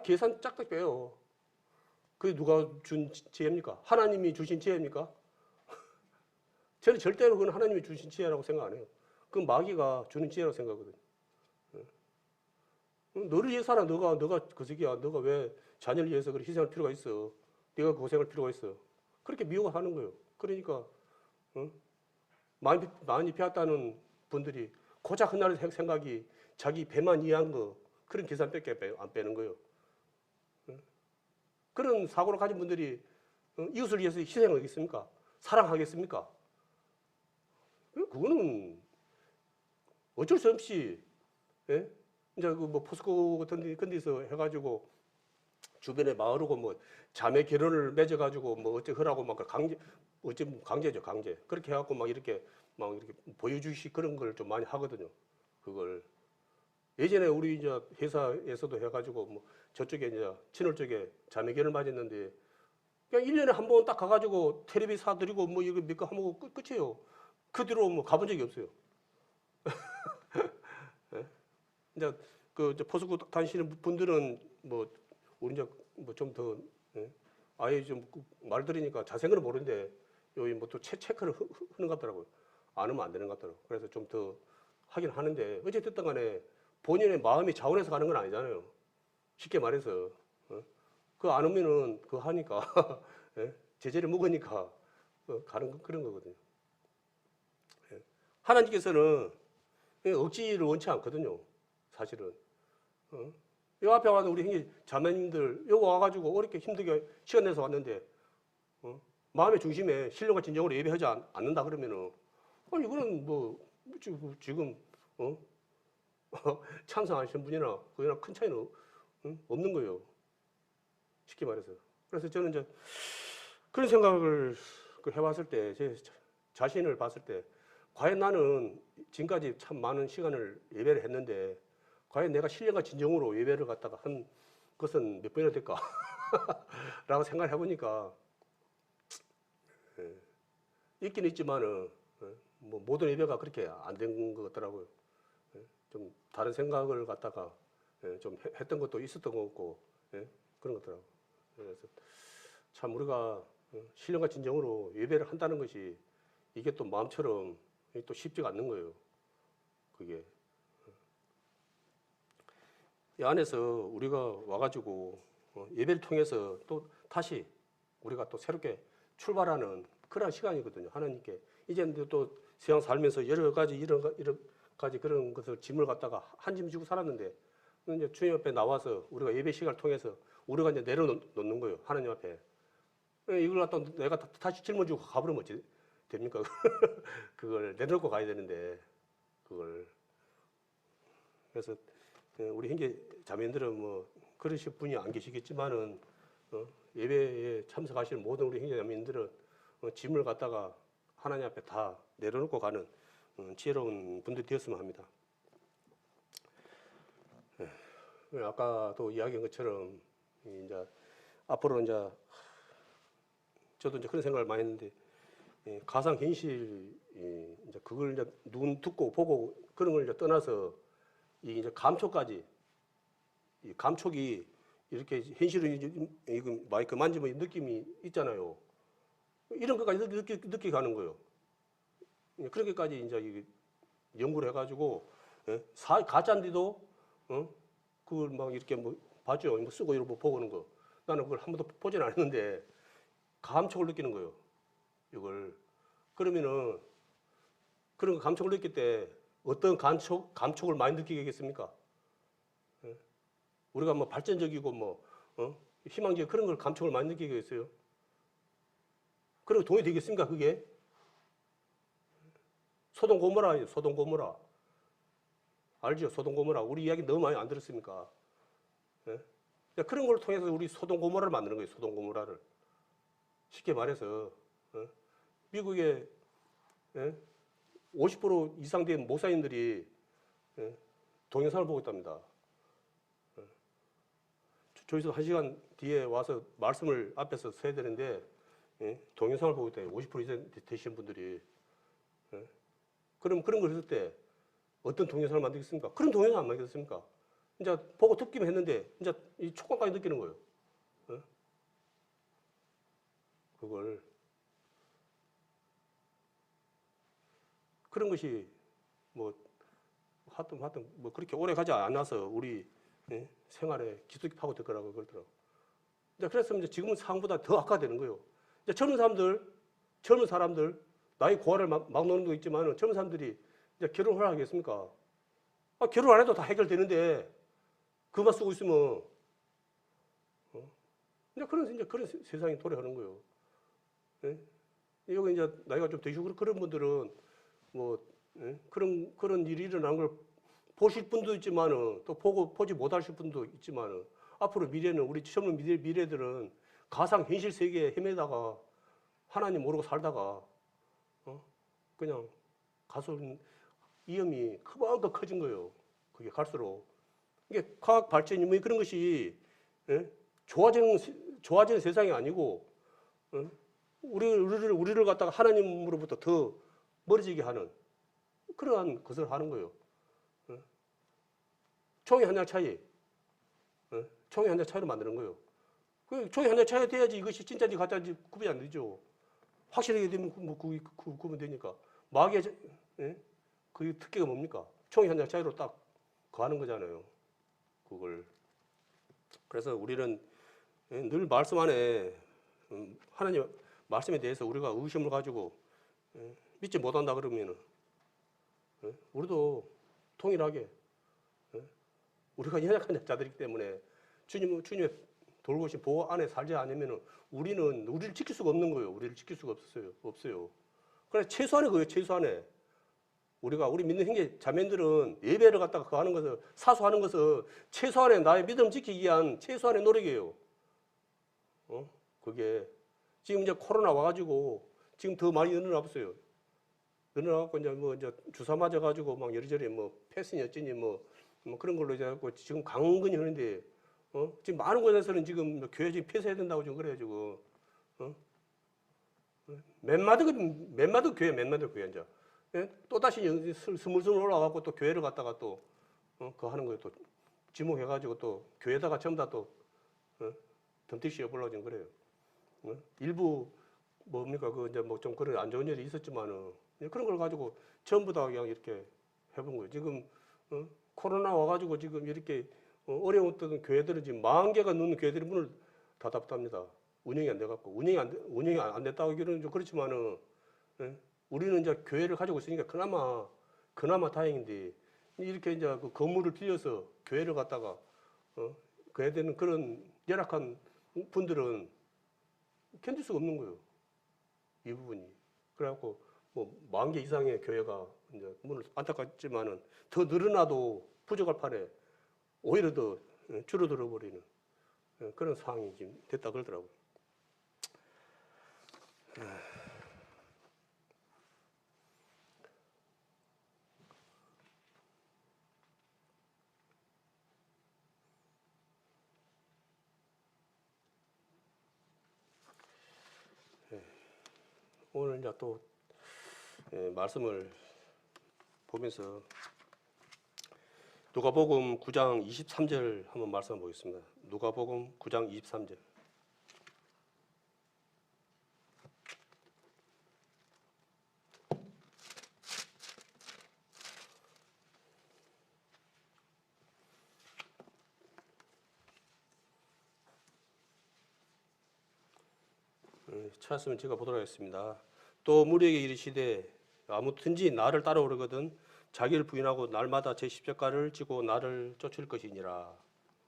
계산 짝짝 빼요. 그게 누가 준 지혜입니까? 하나님이 주신 지혜입니까? 저는 절대로 그건 하나님이 주신 지혜라고 생각 안 해요. 그건 마귀가 주는 지혜라고 생각하거든요. 너를 위해서라, 너가 그 새끼야. 너가 왜 자녀를 위해서 그렇게 희생할 필요가 있어? 네가 고생할 필요가 있어? 그렇게 미혹을 하는 거예요. 그러니까 많이 배웠다는 분들이 고작 그날의 생각이 자기 배만 이해한 거 그런 계산밖에 안 빼는 거예요. 그런 사고를 가진 분들이 이웃을 위해서 희생하겠습니까? 사랑하겠습니까? 그거는 어쩔 수 없이 이제 그 뭐 포스코 같은 데서 해가지고 주변에 마을하고 뭐 자매 결혼을 맺어가지고 뭐 어째 하라고 막 강제죠, 강제. 그렇게 해갖고 막 이렇게 보여주시 그런 걸 좀 많이 하거든요. 그걸 예전에 우리 이제 회사에서도 해가지고 뭐 저쪽에 이제 친월 쪽에 자매 결혼 맞았는데 그냥 1년에 한 번 딱 가가지고 텔레비 사드리고 뭐 이거 몇 거 하고 끝이에요. 그 뒤로 뭐 가본 적이 없어요. 이제 그 포스코 다니시는 분들은 뭐 우리 이제 뭐 좀 더 아예 좀 말 들으니까 자세히는 모르는데 여기 뭐 또 체크를 하는 것 같더라고요. 안 하면 안 되는 것 같더라고요. 그래서 좀 더 하긴 하는데 어쨌든 간에 본인의 마음이 자원해서 가는 건 아니잖아요. 쉽게 말해서 그거 안 하면은 그거 하니까 예? 제재를 먹으니까 가는 그런 거거든요. 예. 하나님께서는 억지를 원치 않거든요. 사실은. 요 앞에 와서 우리 형님 자매님들 요거 와가지고 어렵게 힘들게 시간 내서 왔는데 마음의 중심에 신령과 진정으로 예배하지 않는다 그러면은 아니 이거는 뭐 지금 찬성하시는 분이나 그거나 큰 차이는 없는 거예요. 쉽게 말해서. 그래서 저는 이제 그런 생각을 해봤을 때, 제 자신을 봤을 때, 과연 나는 지금까지 참 많은 시간을 예배를 했는데, 과연 내가 신령과 진정으로 예배를 갖다가 한 것은 몇 번이나 될까? 라고 생각을 해보니까, 있긴 있지만은, 뭐 모든 예배가 그렇게 안 된 것 같더라고요. 좀 다른 생각을 갖다가 좀 했던 것도 있었던 것 같고, 그런 것 같더라고요. 그래서 참 우리가 신령과 진정으로 예배를 한다는 것이 이게 또 마음처럼 또 쉽지가 않는 거예요. 그게 이 안에서 우리가 와가지고 예배를 통해서 또 다시 우리가 또 새롭게 출발하는 그런 시간이거든요. 하나님께 이제는 또 세상 살면서 여러 가지 이런 가지 그런 것을 짐을 갖다가 한 짐 지고 살았는데 이제 주님 앞에 나와서 우리가 예배 시간을 통해서 우리가 이제 내려놓는 거예요. 하나님 앞에. 이걸 갖다 내가 다시 짊어지고 가버리면 어찌 됩니까? 그걸 내려놓고 가야 되는데, 그걸. 그래서, 우리 형제 자매들은 뭐, 그러실 분이 안 계시겠지만은, 예배에 참석하시는 모든 우리 형제 자매들은 짐을 갖다가 하나님 앞에 다 내려놓고 가는 지혜로운 분들이 되었으면 합니다. 아까도 이야기한 것처럼, 이제, 앞으로 이제, 저도 이제 그런 생각을 많이 했는데, 가상 현실 이제 그걸 이제 눈 듣고 보고 그런 걸 이제 떠나서 이 이제 감촉까지 이 감촉이 이렇게 현실을 이거 마이크 만지면 느낌이 있잖아요. 이런 것까지 느끼게 가는 거예요. 그렇게까지 이제 연구를 해가지고 가짜인데도 그걸 막 이렇게 뭐 봤죠. 뭐 쓰고 이러고 보고는 거. 나는 그걸 한 번도 보진 않았는데 감촉을 느끼는 거예요. 이걸. 그러면은 그런 감촉을 느낄 때 어떤 감촉을 많이 느끼겠습니까? 우리가 뭐 발전적이고 뭐 희망적 그런 걸 감촉을 많이 느끼겠어요? 그리고 동의되겠습니까? 그게 소돔 고모라 소돔 고모라 알죠? 소돔 고모라 우리 이야기 너무 많이 안 들었습니까? 그런 걸 통해서 우리 소돔 고모라를 만드는 거예요. 소돔 고모라를 쉽게 말해서 미국의 50% 이상 된 목사님들이 동영상을 보고 있답니다. 저기서 1시간 뒤에 와서 말씀을 앞에서 써야 되는데 동영상을 보고 있다. 50% 이상 되신 분들이. 그럼 그런 걸 했을 때 어떤 동영상을 만들겠습니까? 그런 동영상 안 만들겠습니까? 이제 보고 듣기만 했는데 이제 이 촉감까지 느끼는 거예요. 그걸. 그런 것이 뭐 하여튼 뭐 그렇게 오래 가지 않아서 우리 생활에 깊숙이 파고들 거라고 그러더라고. 이제 그래서 이제 지금은 상보다 더 악화되는 거예요. 이제 젊은 사람들 나이 고아를 막 노는 거 있지만 젊은 사람들이 이제 결혼을 하겠습니까? 결혼 안 해도 다 해결되는데 그만 쓰고 있으면 이제 그런 세상이 도래하는 거예요. 여기 이제 나이가 좀 드시고 그런 분들은 뭐 그런 일이 일어난 걸 보실 분도 있지만은 또 보지 못하실 분도 있지만은 앞으로 미래는 우리 젊은 미래들은 가상 현실 세계에 헤매다가 하나님 모르고 살다가 그냥 가서 위험이 그만큼 커진 거예요. 그게 갈수록 이게 과학 발전이 뭐 그런 것이 좋아지는 세상이 아니고 우리를 갖다가 하나님으로부터 더 멀어지게 하는 그러한 것을 하는 거예요. 총이 한 장 차이, 총이 한 장 차이로 만드는 거예요. 그 총이 한 장 차야 돼야지 이것이 진짜인지 가짜인지 구분이 안 되죠. 확실하게 되면 구분 되니까. 마귀의 예? 그 특기가 뭡니까? 총이 한 장 차이로 딱 거하는 거잖아요. 그걸. 그래서 우리는 늘 말씀 안에 하나님 말씀에 대해서 우리가 의심을 가지고 믿지 못한다 그러면은 우리도 통일하게 우리가 연약한 자들이기 때문에 주님의 돌보신 보호 안에 살지 않으면은 우리를 지킬 수가 없는 거예요. 우리를 지킬 수가 없어요. 그래서 최소한의 거예요. 최소한의 우리 믿는 형제 자매들은 예배를 갖다가 그거 하는 것을 사수하는 것은 최소한의 나의 믿음 지키기 위한 최소한의 노력이에요. 그게 지금 이제 코로나 와가지고 지금 더 많이 늘어나봤어요. 늘어나갖고 이제 주사 맞아가지고 막 여리저리 패스니 어쩌니 그런 걸로 이제 지금 강근히 하는데 지금 많은 곳에서는 지금 교회 지금 폐쇄해야 된다고 지금 그래가지고 맨마다 교회 이제 또 다시 스물스물 올라가고 또 교회를 갔다가 또 그거 하는 거예요. 또 지목해가지고 또 교회다가 전부 다 또 덤택 씌워보려고 지금 그래요. 일부 뭡니까 그 이제 좀 그런 안 좋은 일이 있었지만은 그런 걸 가지고 전부 다 그냥 이렇게 해본 거예요. 지금 코로나 와가지고 지금 이렇게 어려웠던 교회들은 지금 10,000개가 넘는 교회들이 문을 닫았답니다. 운영이 안 돼갖고 운영이 안 됐다고 하기는 좀 그렇지만은 우리는 이제 교회를 가지고 있으니까 그나마 다행인데 이렇게 이제 그 건물을 빌려서 교회를 갖다가 그래야 되는 그런 열악한 분들은 견딜 수가 없는 거예요. 이 부분이. 그래갖고 10,000개 이상의 교회가 이제 문을 안타깝지만은 더 늘어나도 부족할 판에 오히려 더 줄어들어 버리는 그런 상황이 지금 됐다 그러더라고요. 오늘 이제 또 말씀을 보면서 누가복음 9장 23절 한번 말씀 보겠습니다. 누가복음 9장 23절. 찾았으면 제가 보도록 하겠습니다. 또 무리에게 이르시되 아무든지 나를 따라오려거든 자기를 부인하고 날마다 제 십자가를 지고 나를 쫓을 것이니라.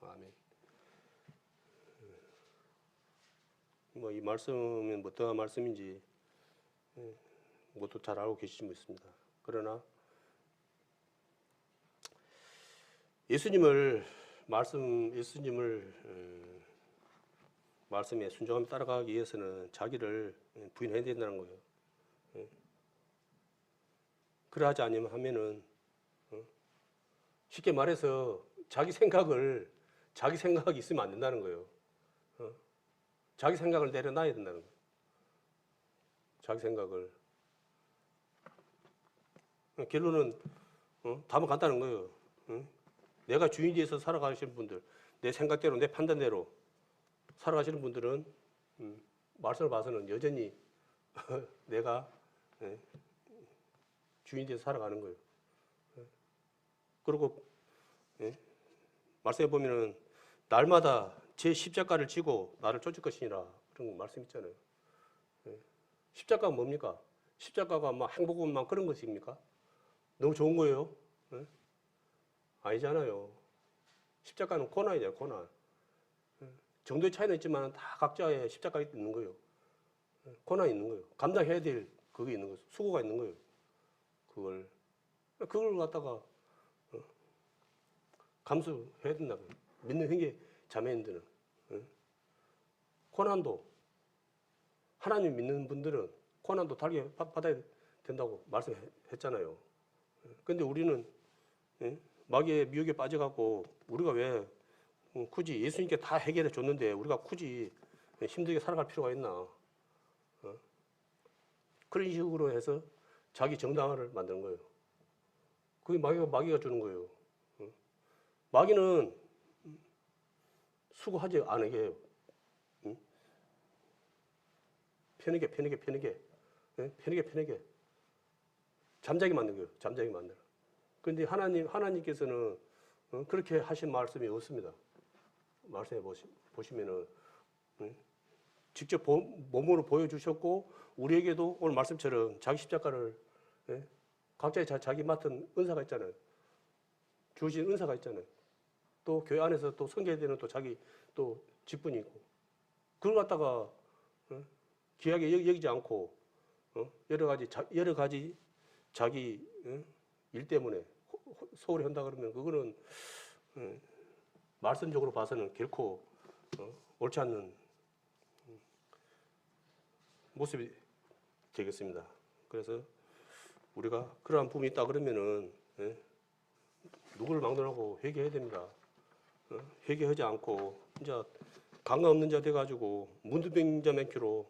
아멘. 이 말씀은 어떠한 말씀인지 모두 잘 알고 계시지 있습니다. 그러나 예수님을 말씀에 순종하며 따라가기 위해서는 자기를 부인해야 된다는 거예요. 그러하지 않으면 하면은 쉽게 말해서 자기 생각이 있으면 안 된다는 거예요. 자기 생각을 내려놔야 된다는 거예요. 자기 생각을. 결론은 답은 간단한 거예요. 내가 주인이 돼서 살아가시는 분들, 내 생각대로 내 판단대로 살아가시는 분들은 말씀을 봐서는 여전히 내가 주인이 돼서 살아가는 거예요. 그리고 말씀해 보면은 날마다 제 십자가를 지고 나를 쫓을 것이니라 그런 말씀 있잖아요. 십자가가 뭡니까? 십자가가 막 행복만 그런 것입니까? 너무 좋은 거예요? 아니잖아요. 십자가는 고난이잖아요. 고난. 정도의 차이는 있지만 다 각자의 십자가가 있는 거예요. 고난이 있는 거예요. 감당해야 될 그게 있는 거예요. 수고가 있는 거예요. 그걸 갖다가 감수해야 된다고요. 믿는 형제 자매인들은 고난도 하나님 믿는 분들은 고난도 달게 받아야 된다고 말씀했잖아요. 그런데 우리는 마귀의 미혹에 빠져갖고 우리가 왜 굳이 예수님께 다 해결해 줬는데 우리가 굳이 힘들게 살아갈 필요가 있나? 그런 식으로 해서 자기 정당화를 만드는 거예요. 그게 마귀가 주는 거예요. 마귀는 수고하지 않게 해요. 편하게. 예? 편하게. 잠자게 만든 거예요. 잠자게 만들어. 그런데 하나님께서는 그렇게 하신 말씀이 없습니다. 말씀해 보시면은 직접 몸으로 보여주셨고 우리에게도 오늘 말씀처럼 자기 십자가를 각자의 자기 맡은 은사가 있잖아요. 주신 은사가 있잖아요. 또 교회 안에서 또 섬겨야 되는 또 자기 또 직분이 있고 그걸 갖다가 귀하게 여기지 않고 여러 가지 자기 일 때문에 소홀히 한다 그러면 그거는 말씀적으로 봐서는 결코 옳지 않는 모습이 되겠습니다. 그래서 우리가 그러한 부분이 있다 그러면은 누구를 막론하고 회개해야 됩니다. 회개하지 않고 이제 관계 없는 자 돼가지고 문두병자 맨키로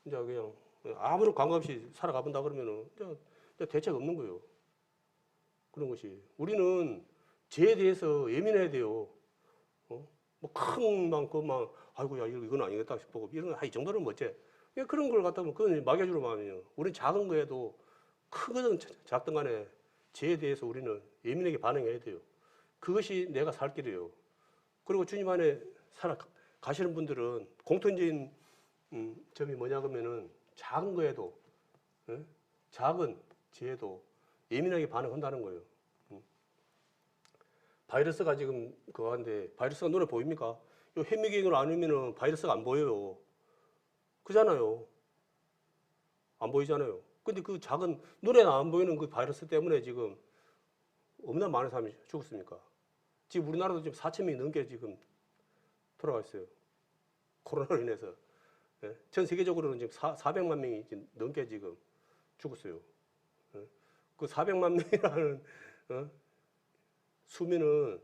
이제 그냥 아무런 관계 없이 살아가 본다 그러면은 이제 대책 없는 거예요. 그런 것이 우리는 죄에 대해서 예민해야 돼요. 뭐큰막 아이고야 이건 아니겠다 싶고 이런 이 정도는 뭐지? 그런 걸 갖다 보면 그건 막여주로 마음이에요. 우리는 작은 거에도 크거든 작든 간에 죄에 대해서 우리는 예민하게 반응해야 돼요. 그것이 내가 살 길이에요. 그리고 주님 안에 살아가시는 분들은 공통적인 점이 뭐냐 그러면은 작은 거에도 작은 죄에도 예민하게 반응한다는 거예요. 바이러스가 지금 그거 한데 바이러스가 눈에 보입니까? 이 현미경을 안 하면은 바이러스가 안 보여요. 그잖아요. 안 보이잖아요. 근데 그 작은 눈에 안 보이는 그 바이러스 때문에 지금 얼마나 많은 사람이 죽었습니까? 지금 우리나라도 지금 4천 명이 넘게 지금 돌아가 있어요. 코로나로 인해서. 전 세계적으로는 지금 400만 명이 지금 넘게 지금 죽었어요. 그 400만 명이라는 수면은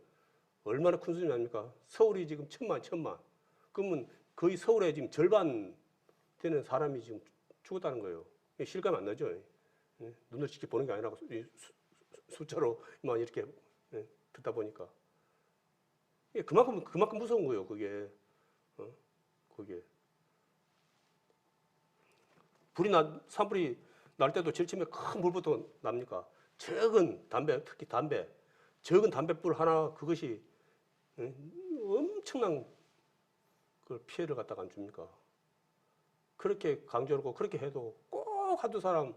얼마나 큰 수준이 아닙니까? 서울이 지금 천만. 그러면 거의 서울의 지금 절반 되는 사람이 지금 죽었다는 거예요. 실감 안 나죠? 눈을 직접 보는 게 아니라 숫자로만 이렇게 듣다 보니까. 그만큼 무서운 거예요, 그게. 그게. 산불이 날 때도 제일 처음에 큰 불부터 납니까? 적은 담배, 특히 담배. 적은 담뱃불 하나, 그것이 엄청난 그 피해를 갖다가 안 줍니까? 그렇게 강조하고 그렇게 해도 꼭 한두 사람,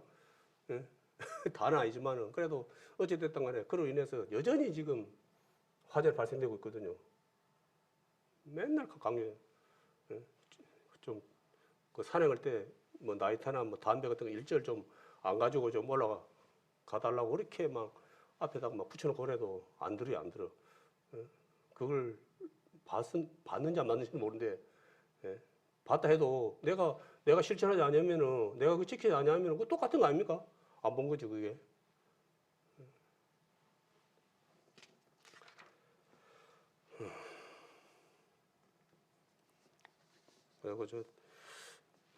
다는 아니지만은 그래도 어찌됐든 간에 그로 인해서 여전히 지금 화재 발생되고 있거든요. 맨날 그 강요, 좀, 그 산행할 때 뭐 나이타나 뭐 담배 같은 거 일절 좀 안 가지고 좀 올라가 가달라고 그렇게 막 앞에다가 막 붙여놓고 그래도 안 들어. 그걸 봤는지 안 봤는지는 모르는데, 봤다 해도 내가 실천하지 않으면은 내가 그 지키지 않으면은 그거 똑같은 거 아닙니까? 안 본 거지, 그게.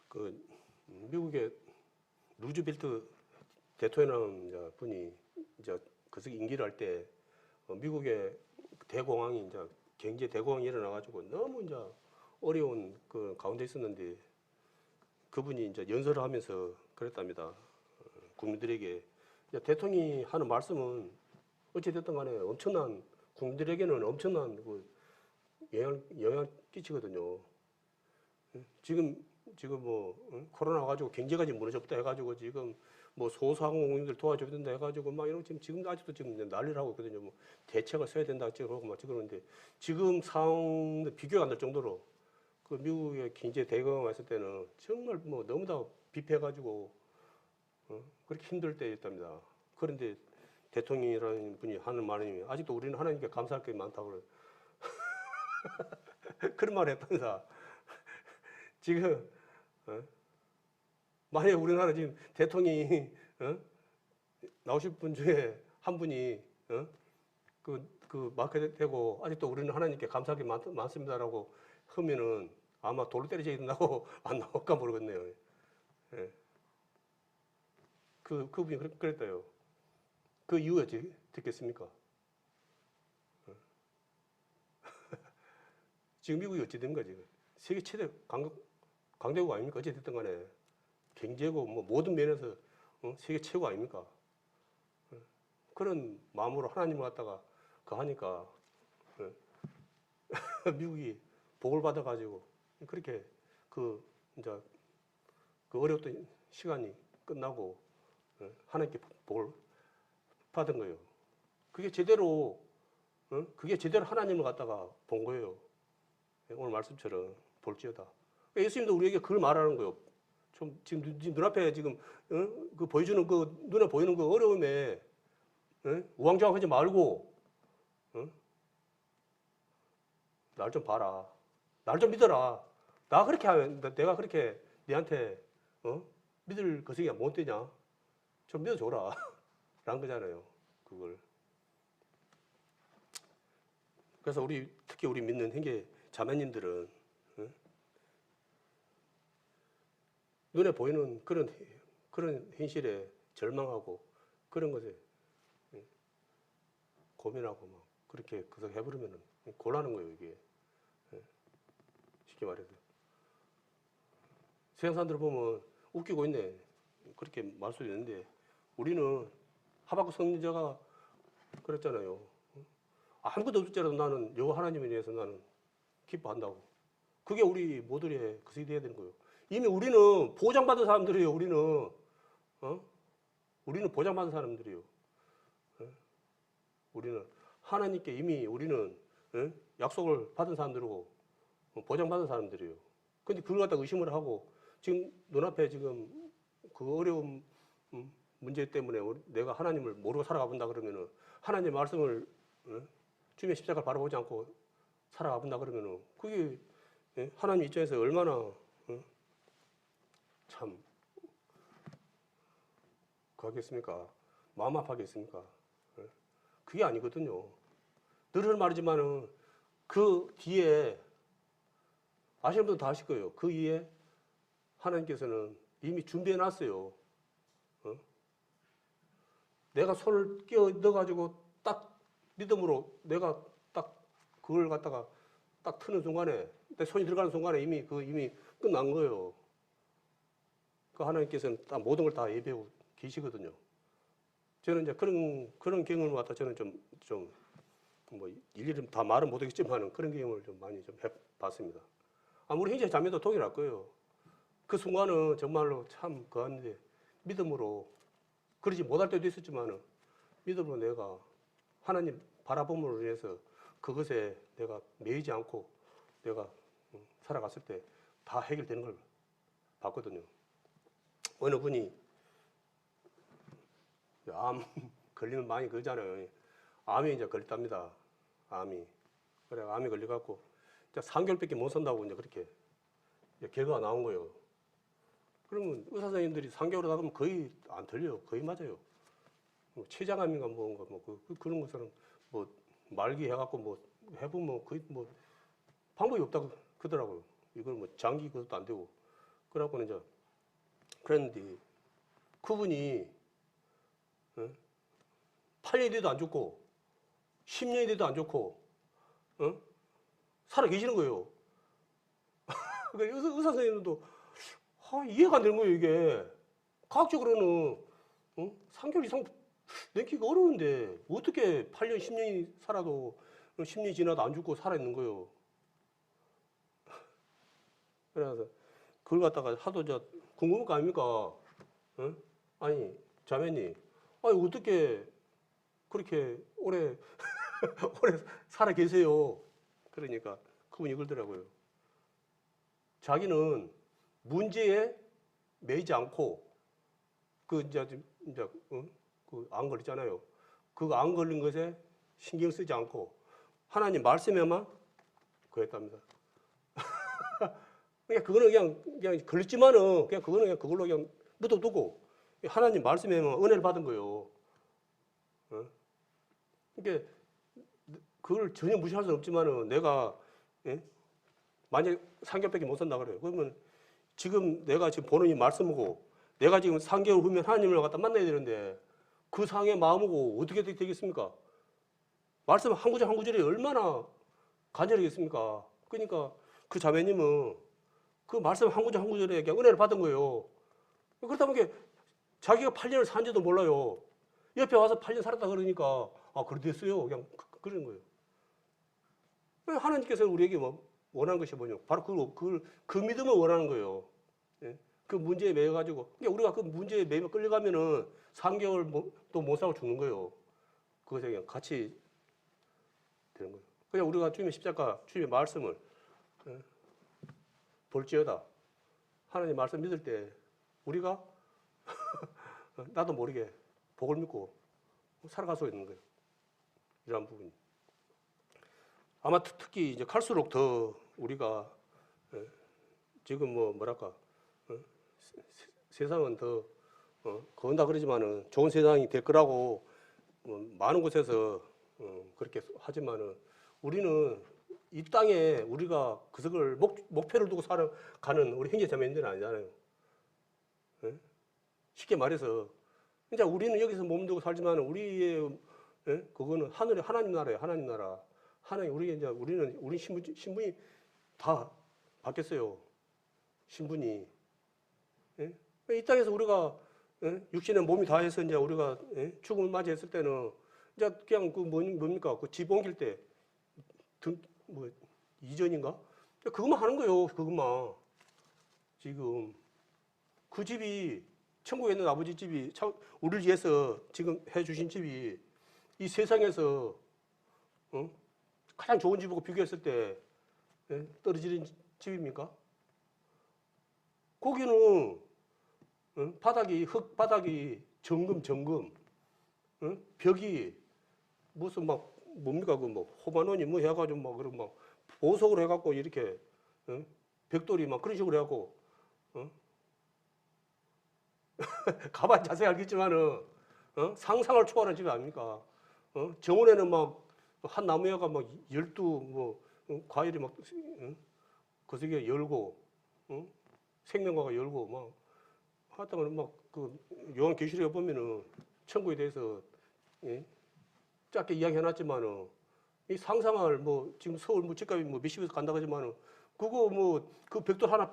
그리고 미국의 루즈벨트 대통령 분이 이제 그새 임기를 할 때 미국의 대공황이 이제 경제 대공황이 일어나가지고 너무 이제 어려운 그 가운데 있었는데 그분이 이제 연설을 하면서 그랬답니다. 국민들에게 대통령이 하는 말씀은 어찌됐든 간에 국민들에게는 엄청난 그 영향을 끼치거든요. 지금 뭐 코로나 가지고 경제가 지금 무너졌다 해가지고 지금 뭐 소상공인들 도와줘야 된다 해가지고 막 이런 지금 아직도 지금 난리를 하고 있거든요. 뭐 대책을 써야 된다 그러고 막 그러는데 지금 상황 비교가 안 될 정도로 그 미국의 경제 대공황 왔을 때는 정말 뭐 너무 다 빗해가지고 그렇게 힘들 때였답니다. 그런데 대통령이라는 분이 하는 말이 아직도 우리는 하나님께 감사할 게 많다고 그래요. 그런 말을 했다면서 지금 만약에 우리나라 지금 대통령이 나오실 분 중에 한 분이 그 마크 되고 아직도 우리는 하나님께 감사할 게 많습니다라고 하면은 아마 돌로 때려져야 된다고 안 나올까 모르겠네요. 예. 그분이 그랬대요. 그 이유에 듣겠습니까? 지금 미국이 어찌 된 거지? 세계 최대 강대국 아닙니까? 어찌됐든 간에 경제고 뭐 모든 면에서 세계 최고 아닙니까? 그런 마음으로 하나님을 갖다가 그 하니까 미국이 복을 받아가지고 그렇게 그 이제 그 어려웠던 시간이 끝나고 하나님께 복을 받은 거예요. 그게 제대로 하나님을 갖다가 본 거예요. 오늘 말씀처럼 볼지어다. 예수님도 우리에게 그걸 말하는 거예요. 좀 지금 눈앞에 지금 그 보여주는 그 눈에 보이는 그 어려움에 우왕좌왕하지 말고 날 좀 봐라. 날 좀 믿어라. 나 그렇게 하면 내가 그렇게 네한테 믿을 거시기가 못 되냐? 좀 믿어줘라. 라는 거잖아요. 그걸. 그래서 특히 우리 믿는 형제 자매님들은 눈에 보이는 그런 현실에 절망하고 그런 것에 고민하고 막 그렇게 그렇게 해버리면 곤란한 거예요, 이게. 쉽게 말해서. 세상 사람들 보면 웃기고 있네. 그렇게 말 수도 있는데 우리는 하박국 선지자가 그랬잖아요. 아무것도 없을지라도 나는 여호와 하나님에 대해서 나는 기뻐한다고. 그게 우리 모두의 것이 돼야 되는 거예요. 이미 우리는 보장받은 사람들이에요. 우리는 보장받은 사람들이에요. 우리는 하나님께 이미 우리는 약속을 받은 사람들이고 보장받은 사람들이에요. 근데 그걸 갖다 의심을 하고 지금 눈앞에 지금 그 어려운 문제 때문에 내가 하나님을 모르고 살아가 본다 그러면은 하나님 말씀을 주님의 십자가를 바라보지 않고 살아가 본다 그러면은 그게 하나님 입장에서 얼마나 참 그하겠습니까? 마음 아파하겠습니까? 그게 아니거든요. 늘 말이지만은 그 뒤에 아시는 분들 다 아실 거예요. 그 위에 하나님께서는 이미 준비해 놨어요. 내가 손을 끼워 넣어가지고 딱 믿음으로 내가 딱 그걸 갖다가 딱 트는 순간에 내 손이 들어가는 순간에 이미 끝난 거예요. 그 하나님께서는 다 모든 걸 다 예비하고 계시거든요. 저는 이제 그런 경험을 갖다 저는 좀 뭐 일일이 다 말은 못하겠지만은 그런 경험을 좀 많이 좀 해봤습니다. 우리 형제 자매도 동일할 거예요. 그 순간은 정말로 참 그한데 믿음으로 그러지 못할 때도 있었지만은 믿음으로 내가 하나님 바라봄으로 인해서 그것에 내가 매이지 않고 내가 살아갔을 때 다 해결되는 걸 봤거든요. 어느 분이 암 걸리면 많이 그러잖아요. 암이 이제 걸렸답니다. 암이. 그래, 암이 걸려갖고 3개월밖에 못 산다고 이제 그렇게 결과가 나온 거예요. 그러면 의사 선생님들이 3개월 하다 보면 거의 안 틀려요. 거의 맞아요. 뭐 췌장암인가 뭔가 그런 것은 뭐 말기 해갖고 뭐 해보면 거의 뭐 방법이 없다고 그러더라고요. 이걸 뭐 장기 그것도 안 되고. 그래갖고는 이제 그랬는데 그분이 8년이 돼도 안 좋고 10년이 돼도 안 좋고 살아 계시는 거예요. 그러니까 의사 선생님도 이해가 안 되는 거예요, 이게. 과학적으로는 3개월 이상 넘기기가 어려운데 어떻게 8년, 10년이 살아도 10년이 지나도 안 죽고 살아있는 거예요. 그래서 그걸 갖다가 하도 궁금한 거 아닙니까? 아니, 자매님, 어떻게 그렇게 오래 살아 계세요? 그러니까 그분이 그러더라고요. 자기는 문제에 매이지 않고 그 안 걸리잖아요. 그 안 걸린 것에 신경 쓰지 않고 하나님 말씀에만 그랬답니다. 그러니까 그거는 그냥 걸렸지만은 그거는 그걸로 그냥 묻어두고 하나님 말씀에만 은혜를 받은 거예요. 그러니까 그걸 전혀 무시할 수는 없지만은 내가 만약에 3개월밖에 못 산다 그래요. 그러면 지금 내가 지금 보는 이 말씀이고 내가 지금 3개월 후면 하나님을 갖다 만나야 되는데 그 상의 마음이고 어떻게 되겠습니까? 말씀 한 구절 한 구절이 얼마나 간절하겠습니까? 그러니까 그 자매님은 그 말씀 한 구절 한 구절에 그냥 은혜를 받은 거예요. 그렇다 보니까 자기가 8년을 산지도 몰라요. 옆에 와서 8년 살았다 그러니까 아 그랬어요. 그냥 그런 거예요. 하나님께서 우리에게 뭐 원하는 것이 뭐냐? 바로 그 믿음을 원하는 거예요. 예? 그 문제에 매여가지고 그러니까 우리가 그 문제에 매여 끌려가면은 3개월 또 못 살고 죽는 거예요. 그것에 그냥 같이 되는 거예요. 그냥 우리가 주님의 십자가, 주님의 말씀을 볼지어다. 하나님 말씀 믿을 때 우리가 나도 모르게 복을 믿고 살아갈 수 있는 거예요. 이러한 부분이. 아마 특히 이제 갈수록 더 우리가 지금 뭐랄까 세상은 더 거운다 그러지만은 좋은 세상이 될 거라고 많은 곳에서 그렇게 하지만은 우리는 이 땅에 우리가 그것을 목표를 두고 살아가는 우리 형제자매님들은 아니잖아요. 예? 쉽게 말해서 이제 우리는 여기서 몸두고 살지만 우리의 그거는 하늘의 하나님 나라예요. 하나님 나라. 하나님 우리 신분이 다 바뀌었어요. 신분이. 예? 이 땅에서 우리가 육신의 몸이 다 해서 이제 우리가 죽음을 맞이했을 때는 이제 그냥 그 뭡니까 그 집 옮길 때 이전인가 그것만 하는 거예요. 그것만 지금 그 집이 천국에 있는 아버지 집이 우리를 위해서 지금 해주신 집이 이 세상에서 가장 좋은 집하고 비교했을 때 떨어지는 집입니까? 거기는 바닥이 흙바닥이 정금 벽이 무슨 막 뭡니까 그 뭐 호반원이 뭐 해가지고 막 그런 막 보석으로 해갖고 이렇게 벽돌이 막 그런 식으로 해갖고 가만 자세히 알겠지만은 상상을 초월한 집이 아닙니까? 정원에는 막 한 나무야가 막 12 과일이 막 거기에 열고 생명과가 열고 막 하여튼 막 그 요한계시록에 보면은 천국에 대해서 짧게 이야기해놨지만은 이 상상을 지금 서울 집값이 몇십에서 간다고 하지만은 그거 그 벽돌 하나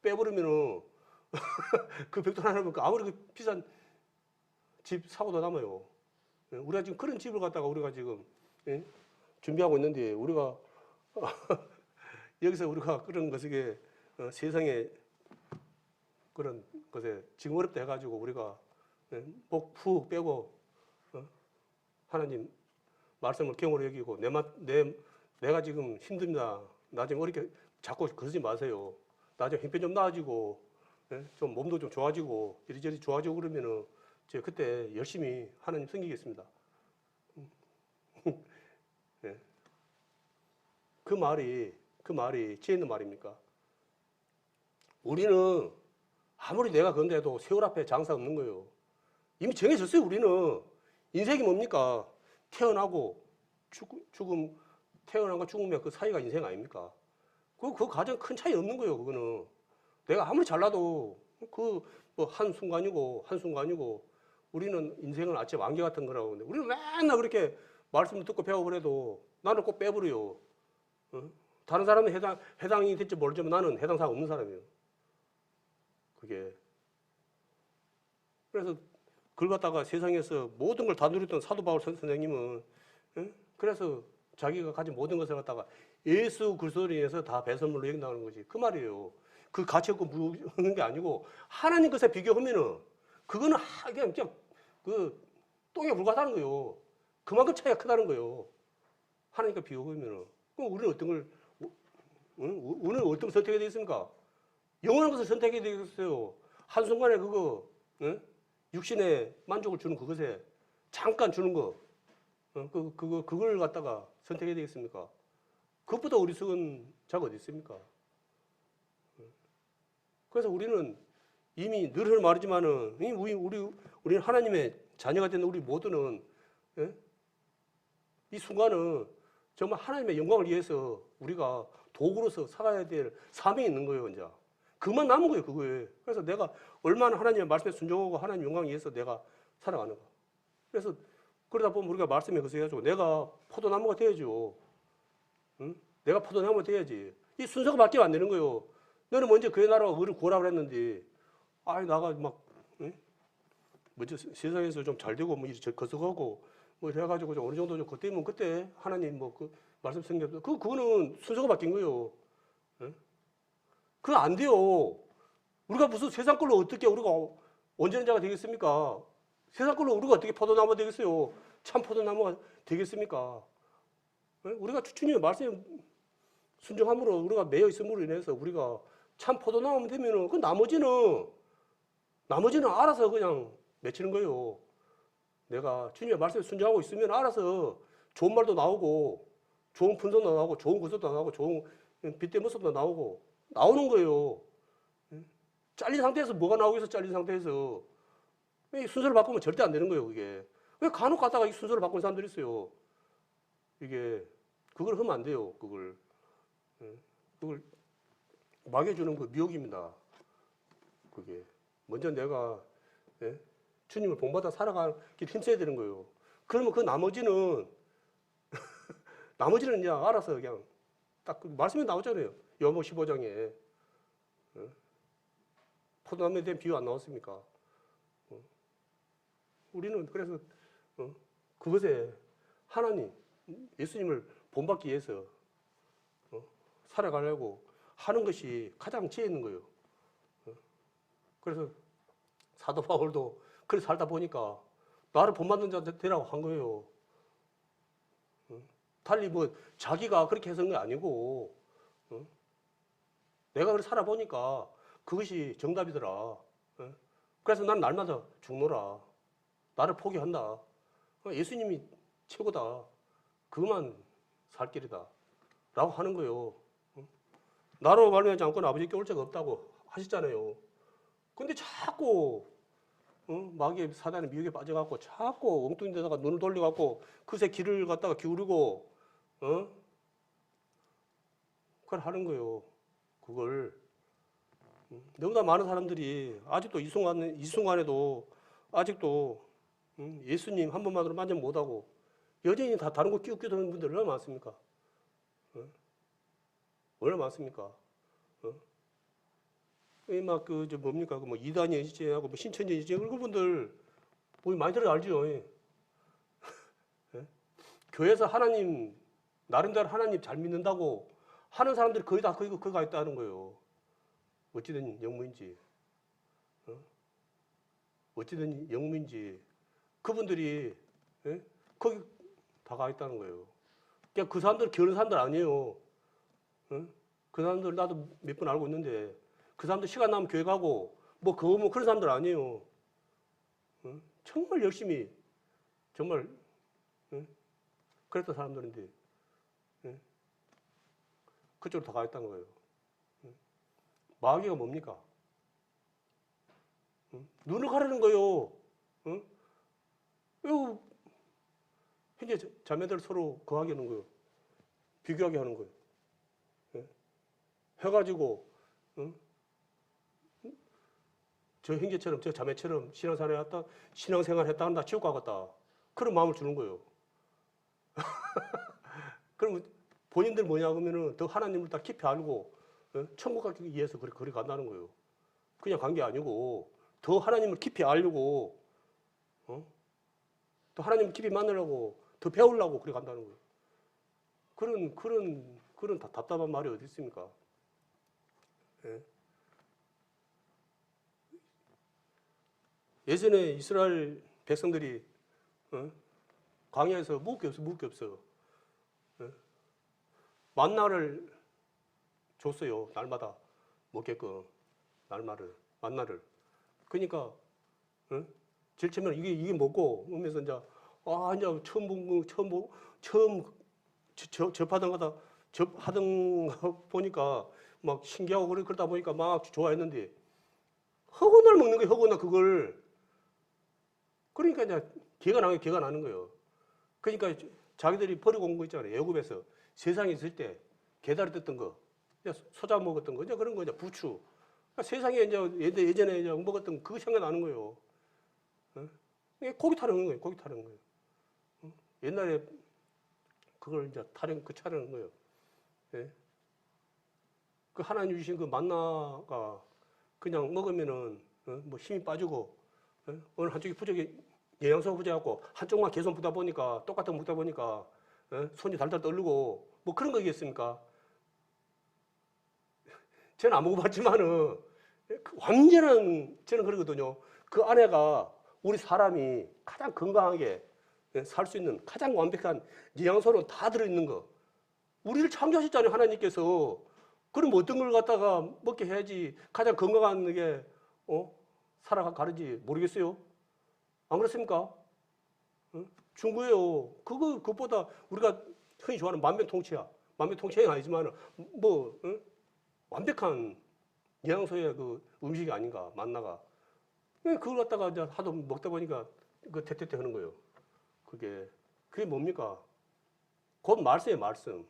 빼버리면은 그 벽돌 하나 아무리 그 비싼 집 사고도 남아요. 우리가 지금 그런 집을 갖다가 우리가 지금 준비하고 있는데 우리가 여기서 우리가 그런 것에 세상에 그런 것에 지금 어렵다 해가지고 우리가 복 푹 빼고 하나님 말씀을 경으로 여기고 내가 지금 힘듭니다. 나 지금 어렵게 자꾸 그러지 마세요. 나 지금 힘빼 좀 나아지고 좀 몸도 좀 좋아지고 이리저리 좋아지고 그러면은 제가 그때 열심히 하나님 섬기겠습니다. 네. 그 말이 지혜 있는 말입니까? 우리는 아무리 내가 그런데도 세월 앞에 장사 없는 거예요. 이미 정해졌어요. 우리는 인생이 뭡니까? 태어나고 죽음, 태어난과 죽으면 그 사이가 인생 아닙니까? 그 가장 큰 차이 없는 거예요. 그거는 내가 아무리 잘나도 한순간이고 우리는 인생은 아침 안개 같은 거라고 하는데 우리는 맨날 그렇게 말씀을 듣고 배우고 그래도 나는 꼭 빼버려요. 다른 사람은 해당이 될지 모르지만 나는 해당사가 없는 사람이에요. 그게. 그래서 그걸 갖다가 세상에서 모든 걸 다 누렸던 사도 바울 선생님은 그래서 자기가 가진 모든 것을 갖다가 예수 그리스도로 인해서 다 배설물로 여긴다는 거지. 그 말이에요. 그 가치 없고 무는 게 아니고 하나님 것에 비교하면은 그거는 그냥 그 똥에 불과하다는 거예요. 그만큼 차이가 크다는 거예요. 하나님과 비교하면은. 그럼 우리는 우리는 어떤 선택이 되겠습니까? 영원한 것을 선택해야 되겠어요. 한순간에 육신의 만족을 주는 그것에 잠깐 주는 거, 그걸 갖다가 선택해야 되겠습니까? 그것보다 어리석은 자가 어디 있습니까? 그래서 우리는 이미 늘 말하지만은, 우리는 하나님의 자녀가 된 우리 모두는, 이 순간은 정말 하나님의 영광을 위해서 우리가 도구로서 살아야 될 사명이 있는 거예요, 이제. 그만 남은 거예요, 그거에. 그래서 내가 얼마나 하나님의 말씀에 순종하고 하나님 영광을 위해서 내가 살아가는가. 그래서 그러다 보면 우리가 말씀에 그래서 해가지고 내가 포도나무가 돼야죠. 응? 내가 포도나무가 돼야지. 이 순서가 바뀌면 안 되는 거예요. 너는 먼저 그의 나라와 의를 구하라 그랬는데, 아이, 나가 막, 응? 먼저 세상에서 좀 잘 되고, 뭐, 이렇게 거서가고, 뭐, 이래가지고 좀 어느 정도 좀 그때면 그때 하나님 뭐, 그, 말씀 생겼 그거는 순서가 바뀐 거예요. 응? 그건 안 돼요. 우리가 무슨 세상 걸로 어떻게 우리가 온전한 자가 되겠습니까? 세상 걸로 우리가 어떻게 포도나무가 되겠어요? 참 포도나무가 되겠습니까? 응? 우리가 주님의 말씀에 순종함으로 우리가 매여 있음으로 인해서 우리가 참 포도나무 되면은 그 나머지는 알아서 그냥 맺히는 거예요. 내가 주님의 말씀에 순종하고 있으면 알아서 좋은 말도 나오고 좋은 분석도 나오고 좋은 구석도 나오고 좋은 빛의 모습도 나오는 거예요. 잘린 상태에서 뭐가 나오겠어? 잘린 상태에서 이 순서를 바꾸면 절대 안 되는 거예요. 그게 왜 간혹 가다가 이 순서를 바꾸는 사람들이 있어요. 이게 그걸 하면 안 돼요. 그걸 막여주는 그 미혹입니다. 그게 먼저 내가 주님을 본받아 살아가기 힘써야 되는 거예요. 그러면 그 나머지는 그냥 알아서 그냥 딱 그 말씀에 나오잖아요. 요한복음 15장에 포도나무에 대한 비유 안 나왔습니까? 우리는 그래서 그것에 하나님, 예수님을 본받기 위해서 살아가려고 하는 것이 가장 지혜 있는 거예요. 그래서 사도 바울도 그렇게 살다 보니까 나를 본받는 자 되라고 한 거예요. 달리 뭐 자기가 그렇게 해서 게 아니고 내가 그렇게 살아보니까 그것이 정답이더라. 그래서 난 날마다 죽노라. 나를 포기한다. 예수님이 최고다. 그것만 살 길이다. 라고 하는 거예요. 나로 말미암지 않고는 아버지께 올 자가 없다고 하셨잖아요. 근데 자꾸 마귀의 사단의 미혹에 빠져갖고 자꾸 엉뚱한 데다가 눈을 돌려갖고 그새 길을 갖다가 기울이고 그걸 하는 거예요. 그걸 너무나 많은 사람들이 아직도 이 순간에도 아직도 예수님 한 번만으로 만져 못하고 여전히 다 다른 거 끼우끼우 하는 분들 얼마나 많습니까? 얼마나 많습니까? 막 뭡니까? 뭐 이단연시제하고 뭐 신천연시제 그분들 뭐 많이 들어 알죠? 예? 교회에서 하나님 나름대로 하나님 잘 믿는다고 하는 사람들이 거의 다 거기가 있다는 거예요. 어찌된 영무인지, 어찌된 영무인지 그분들이 거기 다 가 있다는 거예요. 그러니까 그 사람들 게으른 사람들 아니에요. 그 사람들 나도 몇 번 알고 있는데 그 사람들 시간 나면 교회 가고 뭐 그런 사람들 아니에요. 정말 열심히 정말 그랬던 사람들인데 그쪽으로 다 가 있다는 거예요. 마귀가 뭡니까? 눈을 가리는 거예요. 현재 자매들 서로 거하게 하는 거예요. 비교하게 하는 거예요. 해가지고 저 형제처럼 저 자매처럼 신앙생활 했다 한다 지옥 가겠다 그런 마음을 주는 거예요. 그럼 본인들 뭐냐 그러면은 더 하나님을 다 깊이 알고 천국 가기 위해서 그리 간다는 거예요. 그냥 간 게 아니고 더 하나님을 깊이 알려고 또 하나님을 깊이 만나려고 더 배우려고 그래 간다는 거예요. 그런 답답한 말이 어디 있습니까? 예전에 이스라엘 백성들이 광야에서 먹을 게 없어. 만나를 줬어요. 날마다 먹게끔 만나를. 그러니까 질치면 이게 먹고 오면서 이제 처음 접하던 거 보니까 막 신기하고 그러다 보니까 막 좋아했는데 허구날 먹는 거예요. 허구날 그걸. 그러니까 이제 개가 나는 거예요. 그러니까 자기들이 버리고 온 거 있잖아요. 애굽에서 세상에 있을 때 개다리 뜯던 거, 소자 먹었던 거, 이제 그런 거 이제 부추. 그러니까 세상에 이제 예전에 이제 먹었던 그 생각나는 거예요. 고기 타령한 거예요. 고기 타령한 거예요. 옛날에 그걸 이제 타령 거예요. 예? 그 하나님 주신 그 만나가 그냥 먹으면은 뭐 힘이 빠지고 어느 한쪽이 부족해 영양소가 부족하고 한쪽만 계속 먹다 보니까 똑같은 거 먹다 보니까 손이 달달 떨리고 뭐 그런 거겠습니까? 저는 안 먹어봤지만은 완전한 저는 그러거든요. 그 안에가 우리 사람이 가장 건강하게 살 수 있는 가장 완벽한 영양소는 다 들어있는 거. 우리를 창조하셨잖아요, 하나님께서. 그럼 어떤 걸 갖다가 먹게 해야지 가장 건강한 게 살아가는지 모르겠어요? 안 그렇습니까? 중구예요. 그것보다 우리가 흔히 좋아하는 만병통치약. 만병통치약은 아니지만 뭐 완벽한 영양소의 그 음식이 아닌가, 만나가. 그걸 갖다가 이제 하도 먹다 보니까 그 대퇴퇴 하는 거예요. 그게 뭡니까? 곧 말씀이에요, 말씀.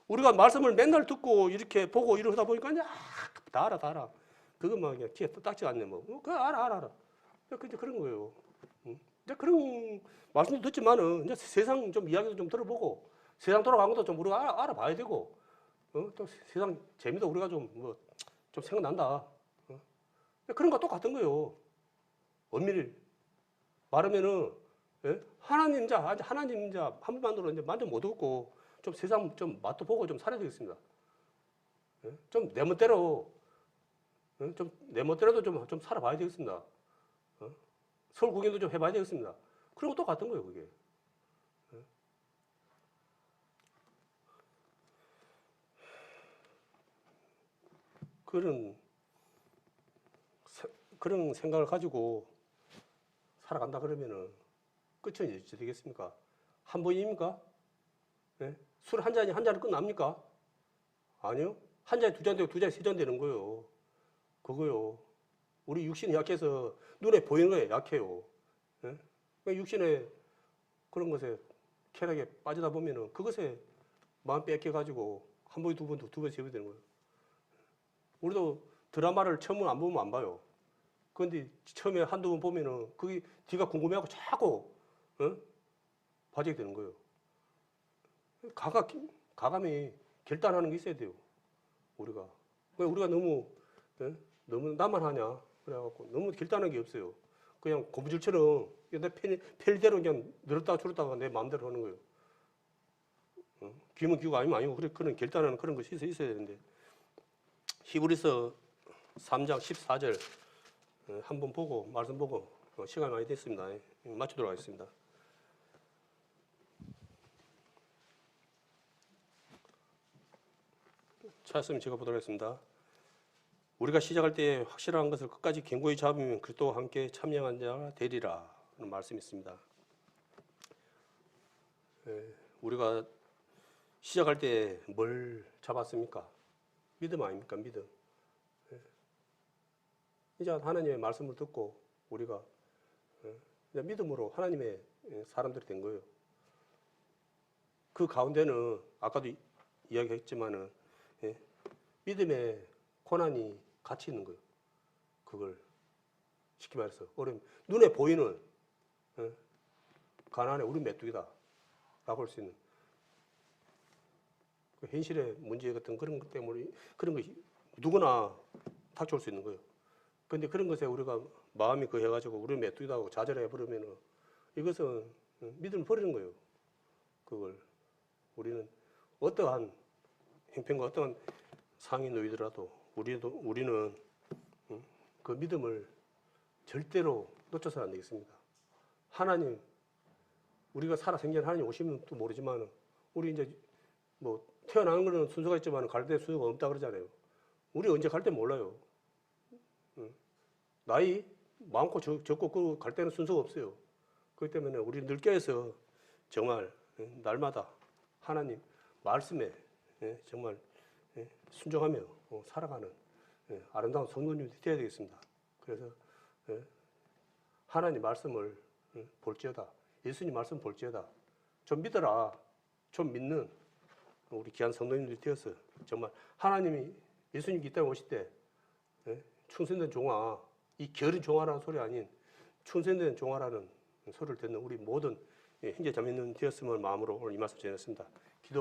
우리가 말씀을 맨날 듣고 이렇게 보고 이러다 보니까 이제 다 알아. 그것만 그냥 귀에 딱지가 않네, 뭐. 그거 알아. 이제 그런 거예요. 이제 그런 말씀도 듣지만은 이제 세상 좀 이야기도 좀 들어보고 세상 돌아가는 것도 좀 우리가 알아봐야 되고 또 세상 재미도 우리가 좀 생각난다. 그런 거 똑같은 거예요. 엄밀히 말하면은 하나님 한 분만으로 이제 만족 못 얻고 좀 세상 좀 맛도 보고 좀 살아야 되겠습니다. 좀 내 멋대로 좀 살아봐야 되겠습니다. 서울 구경도 좀 해봐야 되겠습니다. 그런 거 똑같은 거예요, 그게. 그런 생각을 가지고 살아간다 그러면은 끝은 어찌 되겠습니까? 한 번입니까? 술 한 잔이 한 잔을 끝납니까? 아니요. 한 잔에 두 잔 되고 두 잔에 세 잔 되는 거예요. 그거요. 우리 육신이 약해서 눈에 보이는 거에 약해요. 육신에 그런 것에 쾌락에 빠지다 보면은 그것에 마음 뺏겨가지고 한 번, 두 번, 세 번 되는 거예요. 우리도 드라마를 처음 안 보면 안 봐요. 그런데 처음에 한두 번 보면은 그게 뒤가 궁금해하고 자꾸 봐지게 되는 거예요. 가감이 결단하는 게 있어야 돼요. 우리가 너무 나만 하냐 그래갖고 너무 결단한 게 없어요. 그냥 고무줄처럼 내 편리대로 그냥 늘었다가 줄었다가 내 마음대로 하는 거예요. 귀면 귀고 아니면 아니고 그런 결단하는 그런 것이 있어야 되는데 히브리서 3장 14절 한번 보고 말씀 보고 시간 많이 됐습니다. 마치도록 하겠습니다. 찾았으면 제가 보도록 하겠습니다. 우리가 시작할 때 확실한 것을 끝까지 견고히 잡으면 그리스도와 함께 참여한 자가 되리라 하는 말씀이 있습니다. 우리가 시작할 때 뭘 잡았습니까? 믿음 아닙니까? 믿음. 이제 하나님의 말씀을 듣고 우리가 이제 믿음으로 하나님의 사람들이 된 거예요. 그 가운데는 아까도 이야기했지만은 믿음의 고난이 같이 있는 거예요. 그걸 쉽게 말해서 눈에 보이는 가난의 우리 메뚜기다 라고 할 수 있는 그 현실의 문제 같은 그런 것 때문에 그런 것이 누구나 닥쳐올 수 있는 거예요. 그런데 그런 것에 우리가 마음이 거해가지고 우리 메뚜기다 하고 좌절해 버리면은 이것은 믿음을 버리는 거예요. 그걸 우리는 어떠한 형편과 어떠한 상이 놓이더라도 우리는 그 믿음을 절대로 놓쳐서는 안 되겠습니다. 하나님, 우리가 살아 생전 하나님 오시면 또 모르지만 우리 이제 뭐 태어나는 거는 순서가 있지만 갈 때 순서가 없다 그러잖아요. 우리 언제 갈 때 몰라요. 나이 많고 적고 그 갈 때는 순서가 없어요. 그렇기 때문에 우리 늘 깨어서 정말 날마다 하나님 말씀에 정말 순종하며 살아가는 아름다운 성도님들이 되어야 되겠습니다. 그래서 하나님 말씀을 볼지어다. 예수님 말씀 볼지어다. 좀 믿어라. 좀 믿는 우리 귀한 성도님들이 되어서 정말 하나님이 예수님 이 땅에 오실 때 충성된 종아, 이 게으른 종아라는 소리 아닌 충성된 종아라는 소리를 듣는 우리 모든 형제 자매님 되었음을 마음으로 오늘 이 말씀 전했습니다.